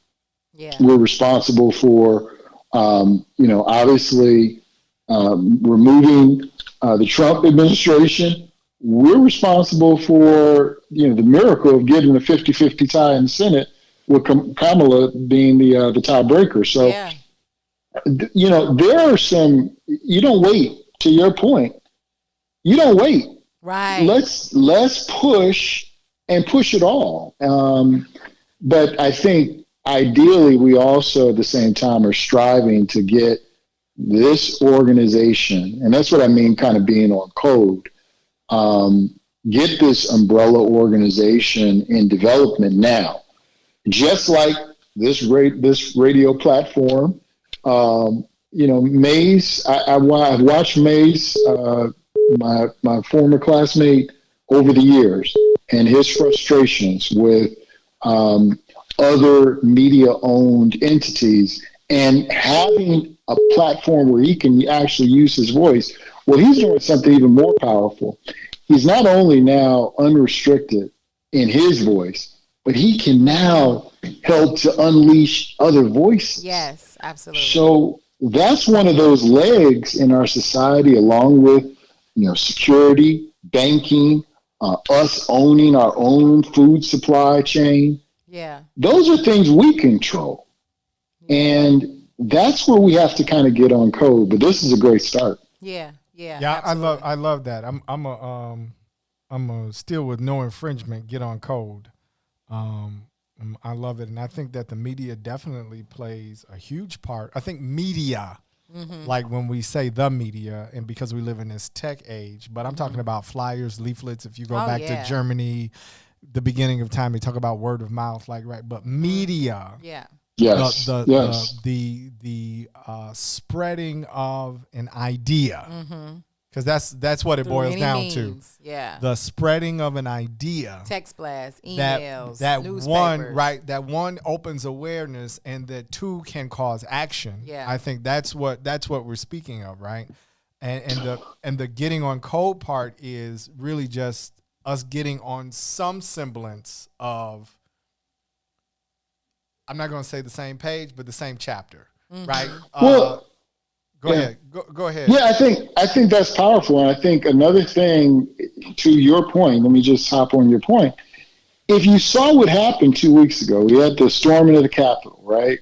Yeah. We're responsible for, obviously removing the Trump administration. We're responsible for, the miracle of getting a 50-50 tie in the Senate with Kamala being the tiebreaker. So, there are some, you don't wait, to your point. You don't wait. Right. Let's push and push it all. But I think ideally we also at the same time are striving to get this organization, and that's what I mean kind of being on code, get this umbrella organization in development now. Just like this radio platform. Mays. I've watched Mays, my former classmate, over the years, and his frustrations with other media-owned entities, and having a platform where he can actually use his voice. Well, he's doing something even more powerful. He's not only now unrestricted in his voice, but he can now help to unleash other voices. Yes, absolutely. So that's one of those legs in our society, along with, security, banking, us owning our own food supply chain. Yeah. Those are things we control. And that's where we have to kind of get on code. But this is a great start. Yeah. Yeah. Yeah, absolutely. I love that. I'm a still with no infringement, get on code. I love it, and I think that the media definitely plays a huge part. I think media, like when we say the media, and because we live in this tech age, but I'm talking about flyers, leaflets. If you go back to Germany, the beginning of time, they talk about word of mouth, but media, yes, the spreading of an idea. Because that's what it boils down to. Yeah. The spreading of an idea. Text blasts, emails, newspapers. That one opens awareness, and that two can cause action. Yeah. I think that's what we're speaking of, right? And the getting on code part is really just us getting on some semblance of, I'm not going to say the same page, but the same chapter, right? Go ahead. Go ahead. Yeah, I think that's powerful. And I think another thing, to your point, let me just hop on your point. If you saw what happened 2 weeks ago, we had the storming of the Capitol, right?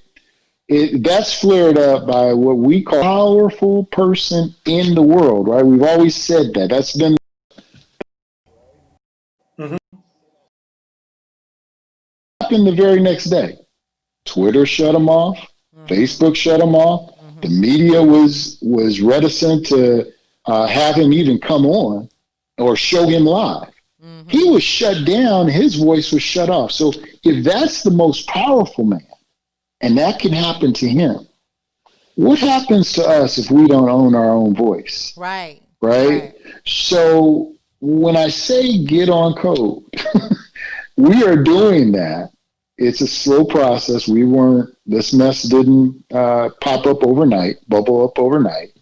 That's flared up by what we call powerful person in the world, right? We've always said that. That's been happened the very next day. Twitter shut them off. Facebook shut them off. The media was reticent to have him even come on or show him live. He was shut down. His voice was shut off. So if that's the most powerful man, and that can happen to him, what happens to us if we don't own our own voice? Right. So when I say get on code, we are doing that. It's a slow process. This mess didn't pop up overnight, bubble up overnight.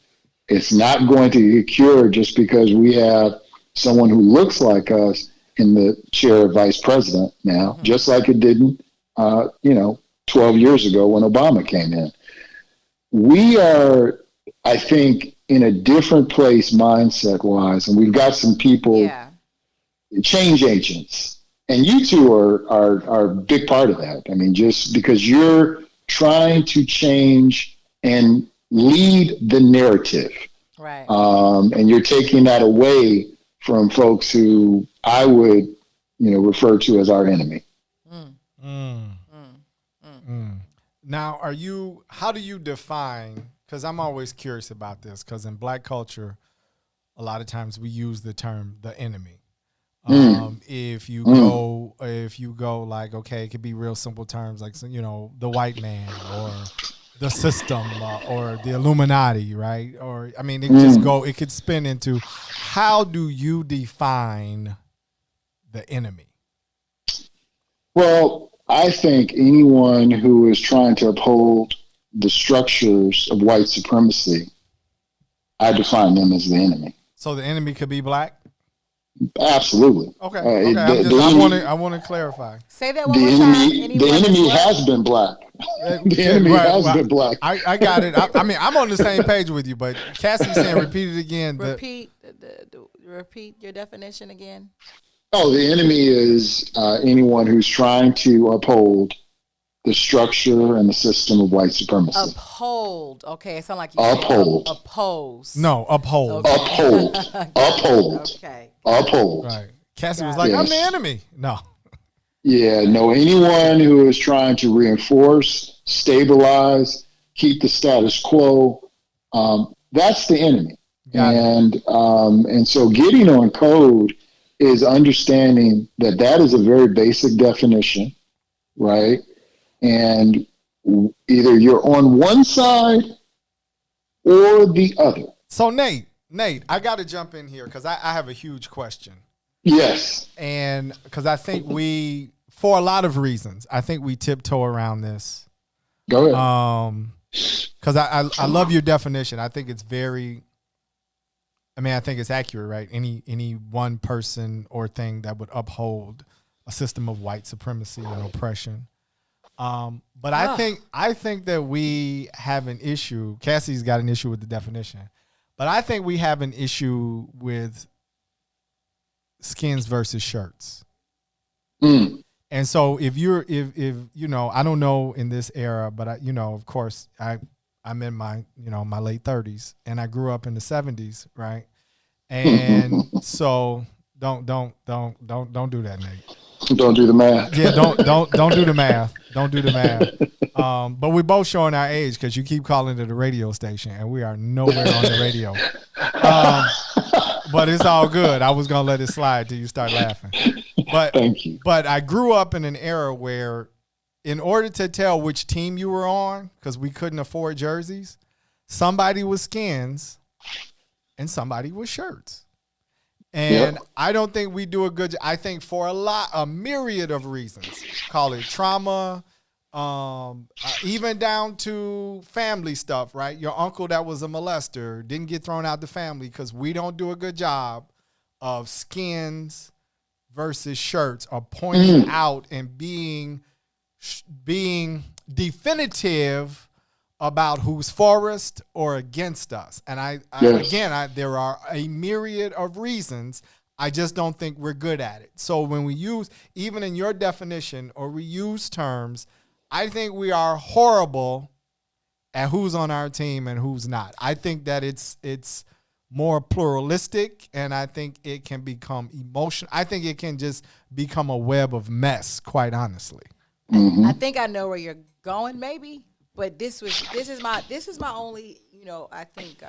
It's not going to get cured just because we have someone who looks like us in the chair of vice president now, just like it didn't, 12 years ago when Obama came in. We are, I think, in a different place mindset-wise, and we've got some people, change agents. And you two are a big part of that. I mean, just because you're trying to change and lead the narrative. Right. And you're taking that away from folks who I would, refer to as our enemy. Now, how do you define, because I'm always curious about this, because in Black culture, a lot of times we use the term the enemy. If you go like, okay, it could be real simple terms like, the white man or the system or the Illuminati, right? Or, I mean, it could spin into, how do you define the enemy? Well, I think anyone who is trying to uphold the structures of white supremacy, I define them as the enemy. So the enemy could be black? Absolutely. Okay. I want to clarify. Say that one more time. The enemy has been black. The enemy has been black. I got it. I mean, I'm on the same page with you, but Cassie's saying repeat it again. Repeat your definition again. Oh, the enemy is anyone who's trying to uphold the structure and the system of white supremacy. Uphold. Okay, it sounds like you uphold. said oppose. No, uphold. Okay. Uphold. Uphold. Okay. Uphold. Right. Cassie was like, I'm the enemy. No. Yeah, no, anyone who is trying to reinforce, stabilize, keep the status quo, that's the enemy. And so getting on code is understanding that is a very basic definition, right? and either you're on one side or the other. So Nate, I got to jump in here because I have a huge question. Yes. And because I think for a lot of reasons, I think we tiptoe around this. Go ahead. Because I love your definition. I think it's I think it's accurate, right? Any one person or thing that would uphold a system of white supremacy and oppression. But I think that we have an issue. Cassie's got an issue with the definition, but I think we have an issue with skins versus shirts. And so if I don't know in this era, but of course I'm in my my late 30s and I grew up in the 70s, right? And so don't do that, Nate. Don't do the math. Yeah, don't do the math. Don't do the math. But we're both showing our age because you keep calling it a radio station, and we are nowhere on the radio. But it's all good. I was gonna let it slide till you start laughing. But thank you. But I grew up in an era where, in order to tell which team you were on, because we couldn't afford jerseys, somebody was skins, and somebody was shirts. And I don't think we do a good job. I think for a myriad of reasons, call it trauma, even down to family stuff, right? Your uncle that was a molester didn't get thrown out the family because we don't do a good job of skins versus shirts or pointing out and being definitive about who's for us or against us. And there are a myriad of reasons. I just don't think we're good at it. So when we use, even in your definition, or we use terms, I think we are horrible at who's on our team and who's not. I think that it's more pluralistic, and I think it can become emotional. I think it can just become a web of mess, quite honestly. I think I know where you're going, maybe. But this is my only, I think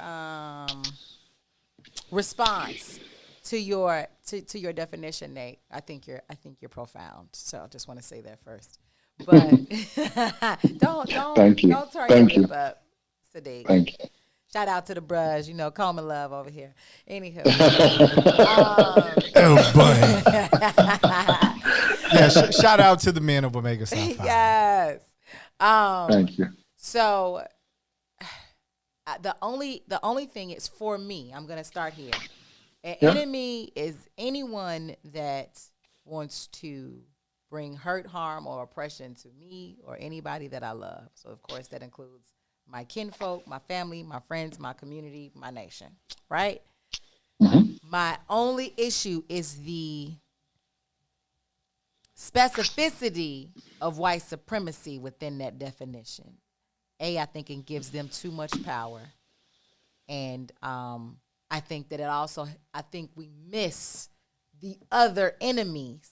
response to your definition, Nate. I think you're profound. So I just want to say that first. But don't turn your lip up, Sadeek. Thank you. Shout out to the brush, Coleman Love over here. Anywho. Oh boy. Yeah, shout out to the men of Omega Psi Phi. Yes. Thank you. So the only thing is, for me, I'm going to start here. An enemy is anyone that wants to bring hurt, harm, or oppression to me or anybody that I love. So, of course, that includes my kinfolk, my family, my friends, my community, my nation, right? My only issue is the specificity of white supremacy within that definition. I think it gives them too much power. And I think that I think we miss the other enemies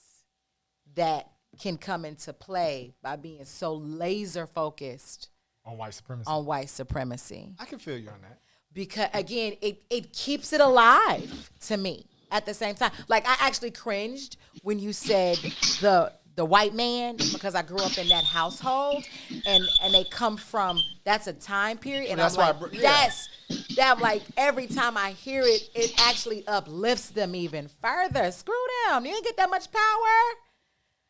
that can come into play by being so laser focused on white supremacy. I can feel you on that. Because again, it keeps it alive to me at the same time. Like, I actually cringed when you said the white man, because I grew up in that household, and they come from, that's a time period, and that's I'm like, that like every time I hear it, it actually uplifts them even further. Screw them, you didn't get that much power.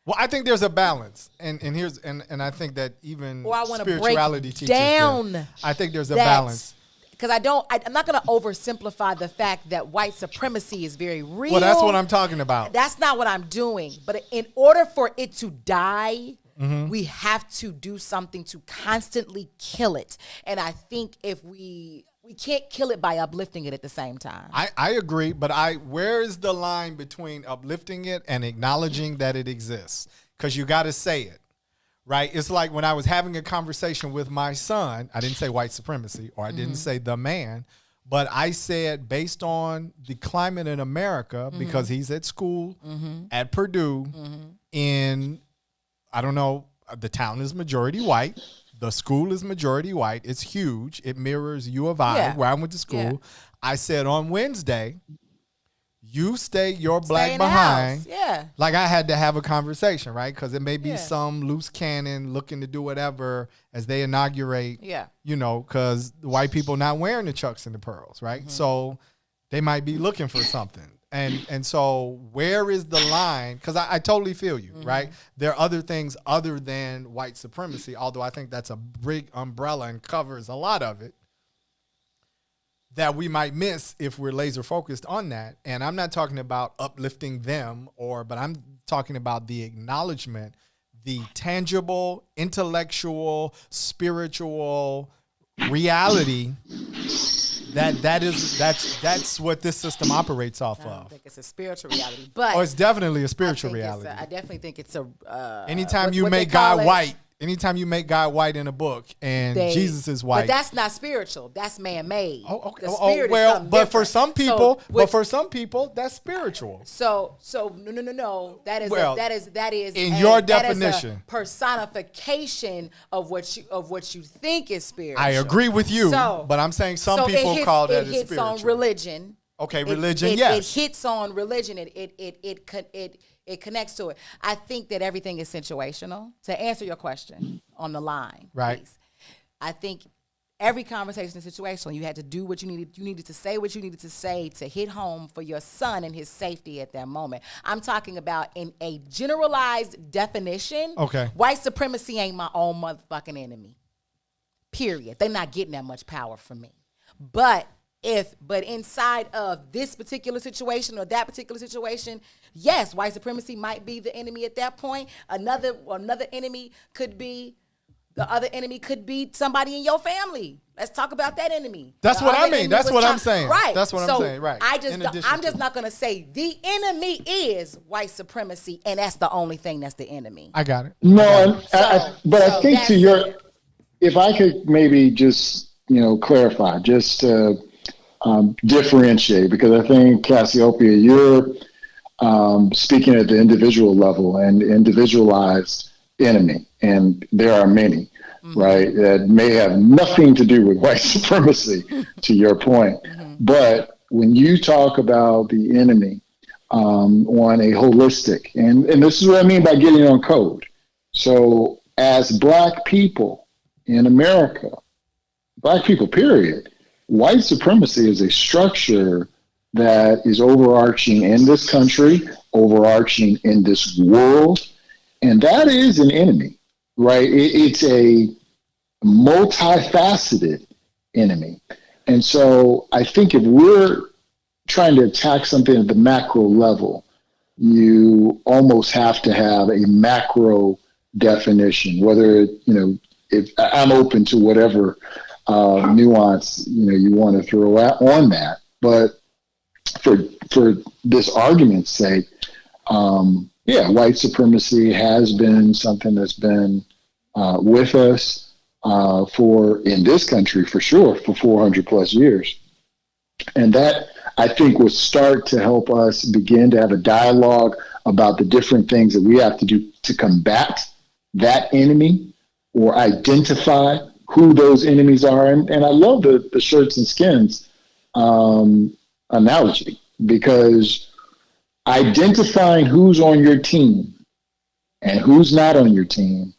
Well, I think there's a balance, and here's and I think that even spirituality teaches down. I think there's a balance. Because I'm not going to oversimplify the fact that white supremacy is very real. Well, that's what I'm talking about. That's not what I'm doing. But in order for it to die, we have to do something to constantly kill it. And I think if we can't kill it by uplifting it at the same time. I agree, but where is the line between uplifting it and acknowledging that it exists? Because you got to say it. Right? It's like when I was having a conversation with my son, I didn't say white supremacy, or I didn't say the man, but I said, based on the climate in America, because he's at school at Purdue, in, I don't know, the town is majority white. The school is majority white. It's huge. It mirrors U of I, where I went to school. I said on Wednesday, You stay your Stay black in the behind. house. Yeah. Like I had to have a conversation, right? Because it may be Yeah. some loose cannon looking to do whatever as they inaugurate. Yeah. You know, because the white people not wearing the chucks and the pearls, right? So they might be looking for something. And so where is the line? Because I totally feel you, right? There are other things other than white supremacy, although I think that's a big umbrella and covers a lot of it, that we might miss if we're laser focused on that. And I'm not talking about uplifting them but I'm talking about the acknowledgement, the tangible, intellectual, spiritual reality that's what this system operates off I don't of. think it's a spiritual reality, but Oh, it's definitely a spiritual I think reality. I definitely think it's a. Anytime you what they make call God it- white, anytime you make God white in a book and Jesus is white. But that's not spiritual. That's man-made. Oh, okay. The Oh, spirit is well, something but for different. some people, So, that's spiritual. So no. That is Well, that is in your that is a definition. personification of what you think is spiritual. I agree with you, So- but I'm saying some so people call that it as hits spiritual. on religion. Okay, It- religion, it, yes. It hits on religion. It connects to it. I think that everything is situational. To answer your question on the line, Right. please. I think every conversation is situational. You had to do what you needed. You needed to say what you needed to say to hit home for your son and his safety at that moment. I'm talking about in a generalized definition. Okay. White supremacy ain't my own motherfucking enemy. Period. They're not getting that much power from me. But inside of this particular situation or that particular situation, yes, white supremacy might be the enemy at that point. Another enemy could be somebody in your family. Let's talk about that enemy. That's The what I other mean. enemy That's was what I'm saying. Right. That's what I'm saying. Right. I'm just not gonna say the enemy is white supremacy, and that's the only thing that's the enemy. I got it. No, but I so think that's to your, it. if I could maybe just clarify, just to differentiate, because I think Cassiopeia, you're speaking at the individual level and individualized enemy, and there are many, right, that may have nothing to do with white supremacy, to your point. But when you talk about the enemy on a holistic, and this is what I mean by getting on code. So as Black people in America, Black people, period, white supremacy is a structure that is overarching in this country, overarching in this world, and that is an enemy, right? It's a multifaceted enemy. And so I think if we're trying to attack something at the macro level, you almost have to have a macro definition, whether, if I'm open to whatever nuance, you want to throw out on that. But for this argument's sake, white supremacy has been something that's been with us in this country for sure for 400 plus years. And that, I think, will start to help us begin to have a dialogue about the different things that we have to do to combat that enemy or identify who those enemies are. And I love the shirts and skins analogy, because identifying who's on your team and who's not on your team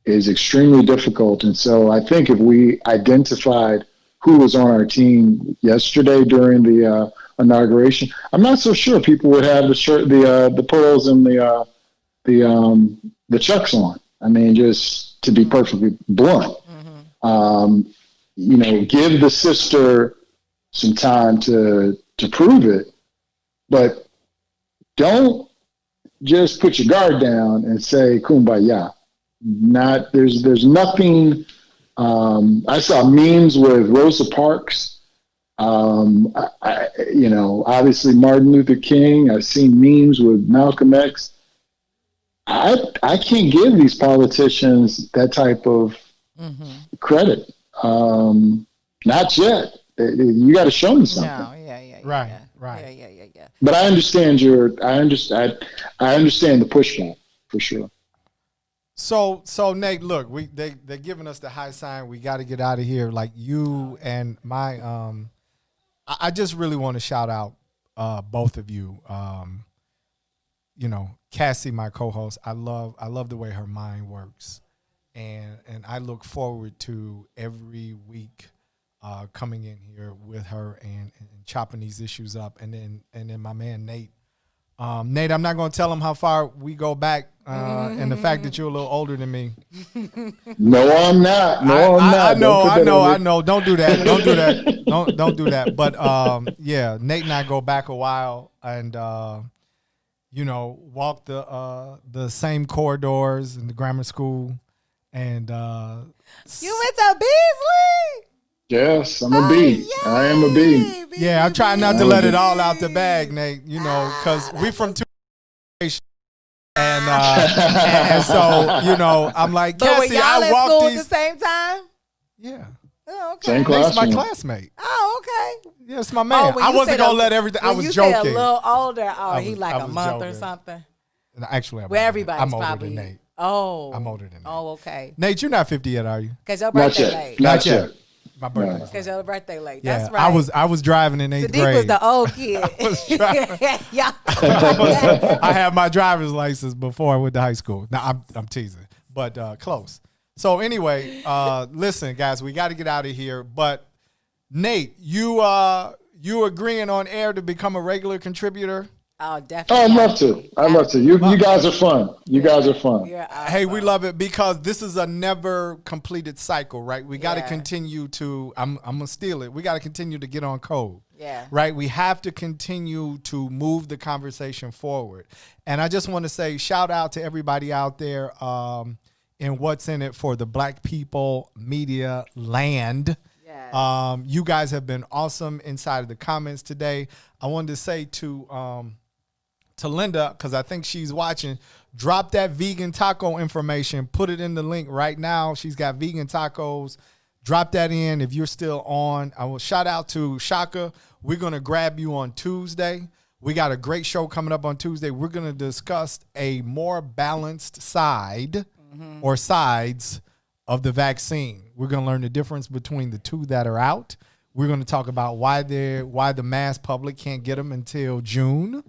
is extremely difficult. And so I think if we identified who was on our team yesterday during the inauguration, I'm not so sure people would have the shirt, the pearls and the chucks on. I mean, just to be perfectly blunt, give the sister some time to prove it, but don't just put your guard down and say kumbaya. There's nothing. I saw memes with Rosa Parks. Obviously Martin Luther King. I've seen memes with Malcolm X. I can't give these politicians that type of credit. Not yet. You got to show them something. No, Right. Yeah. But I understand I understand the pushback for sure. So Nate, look, they're giving us the high sign. We got to get out of here. Like you and my, I just really want to shout out both of you. You know, Cassie, my co-host, I love the way her mind works, and I look forward to every week coming in here with her and chopping these issues up, and then my man Nate. Nate, I'm not going to tell him how far we go back, and the fact that you're a little older than me. No, I'm not. No, I'm not. I know. Don't do that. Don't do that. Don't do that. But yeah, Nate and I go back a while, and you know, walk the same corridors in the grammar school, and you went to Beasley. Yes, I'm a B. I am a B. Yeah, I'm trying not to let it all out the bag, Nate. You know, because we from two generations, and so you know, I'm like, But were Cassie, y'all I at walked school these. at the same time? Yeah. Oh, okay. Same Nate's my classmate. classmate. Oh, okay. Yeah, it's my man. when I you wasn't said gonna let everything. I when was you joking. Say a little older. Oh, I he was- like I a was month or joking. something. Actually, Where everybody's I'm older probably. than Nate. Oh, I'm older than Nate. Oh, okay. Nate, you're not 50 yet, are you? Cause your Not birthday yet. late. Not yet. My birthday. Cause your birthday late. Yeah, That's right. I was driving in 8th Sadeek grade. was the old kid. Yeah. I had my driver's license before I went to high school. Now I'm teasing, but close. So anyway, listen, guys, we got to get out of here. But Nate, you agreeing on air to become a regular contributor? Oh, definitely. Oh, I'd love to. I'd love to. You guys are fun. You guys are fun. Hey, we love it because this is a never completed cycle, right? We got to Yeah. continue to. I'm gonna steal it. We got to continue to get on code. Yeah. Right. We have to continue to move the conversation forward. And I just want to say shout out to everybody out there in What's in It for the Black People Media Land. Yes. You guys have been awesome inside of the comments today. I wanted to say to Linda, because I think she's watching, drop that vegan taco information. Put it in the link right now. She's got vegan tacos. Drop that in if you're still on. I will shout out to Shaka. We're going to grab you on Tuesday. We got a great show coming up on Tuesday. We're going to discuss a more balanced side or sides of the vaccine. We're going to learn the difference between the two that are out. We're going to talk about why the mass public can't get them until June.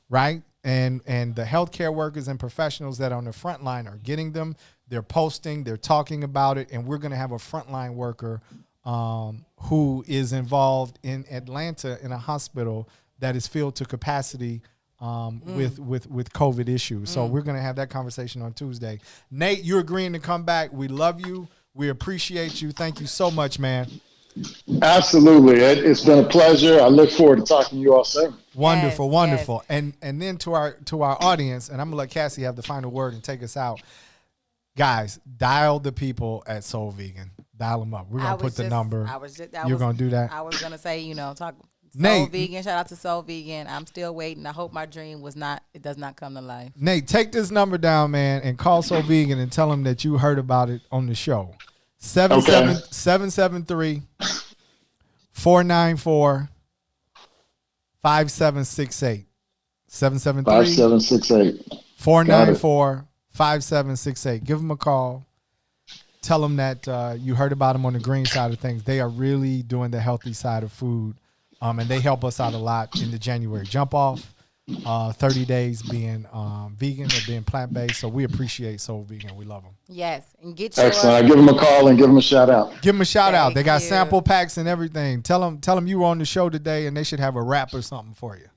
Right? And the healthcare workers and professionals that are on the front line are getting them. They're posting, they're talking about it, and we're going to have a frontline worker who is involved in Atlanta in a hospital that is filled to capacity with COVID issues. So we're going to have that conversation on Tuesday. Nate, you're agreeing to come back. We love you. We appreciate you. Thank you so much, man. Absolutely. It's been a pleasure. I look forward to talking to you all soon. Wonderful, Yes, wonderful. And then to our audience, and I'm gonna let Cassie have the final word and take us out. Guys, dial the people at Soul Vegan. Dial them up. We're gonna put the number. You're gonna do that. I was gonna say, talk Soul Nate. Vegan. Shout out to Soul Vegan. I'm still waiting. I hope my dream does not come to life. Nate, take this number down, man, and call Soul Vegan and tell them that you heard about it on the show. 773 494 5768. 5768. 494 5768. Give them a call. Tell them that you heard about them on the green side of things. They are really doing the healthy side of food, and they help us out a lot in the January jump off. 30 days being vegan or being plant-based. So we appreciate Soul Vegan. We love them. Yes, and get your Excellent. I give them a call and give them a shout out. Give them a shout out. They got you. sample packs and everything. Tell them you were on the show today, and they should have a wrap or something for you.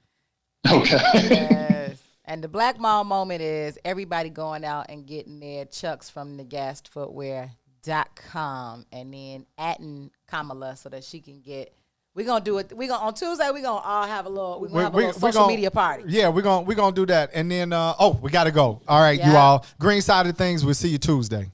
Okay. Yes. And the Black Mall moment is everybody going out and getting their Chucks from negassfootwear.com and then atting Kamala so that she can get. We're gonna do it. On Tuesday. We're gonna all have a little. We're gonna have a little social media party. Yeah, we're gonna do that. And then we gotta go. All right, you Yeah. all. Green side of things. We'll see you Tuesday.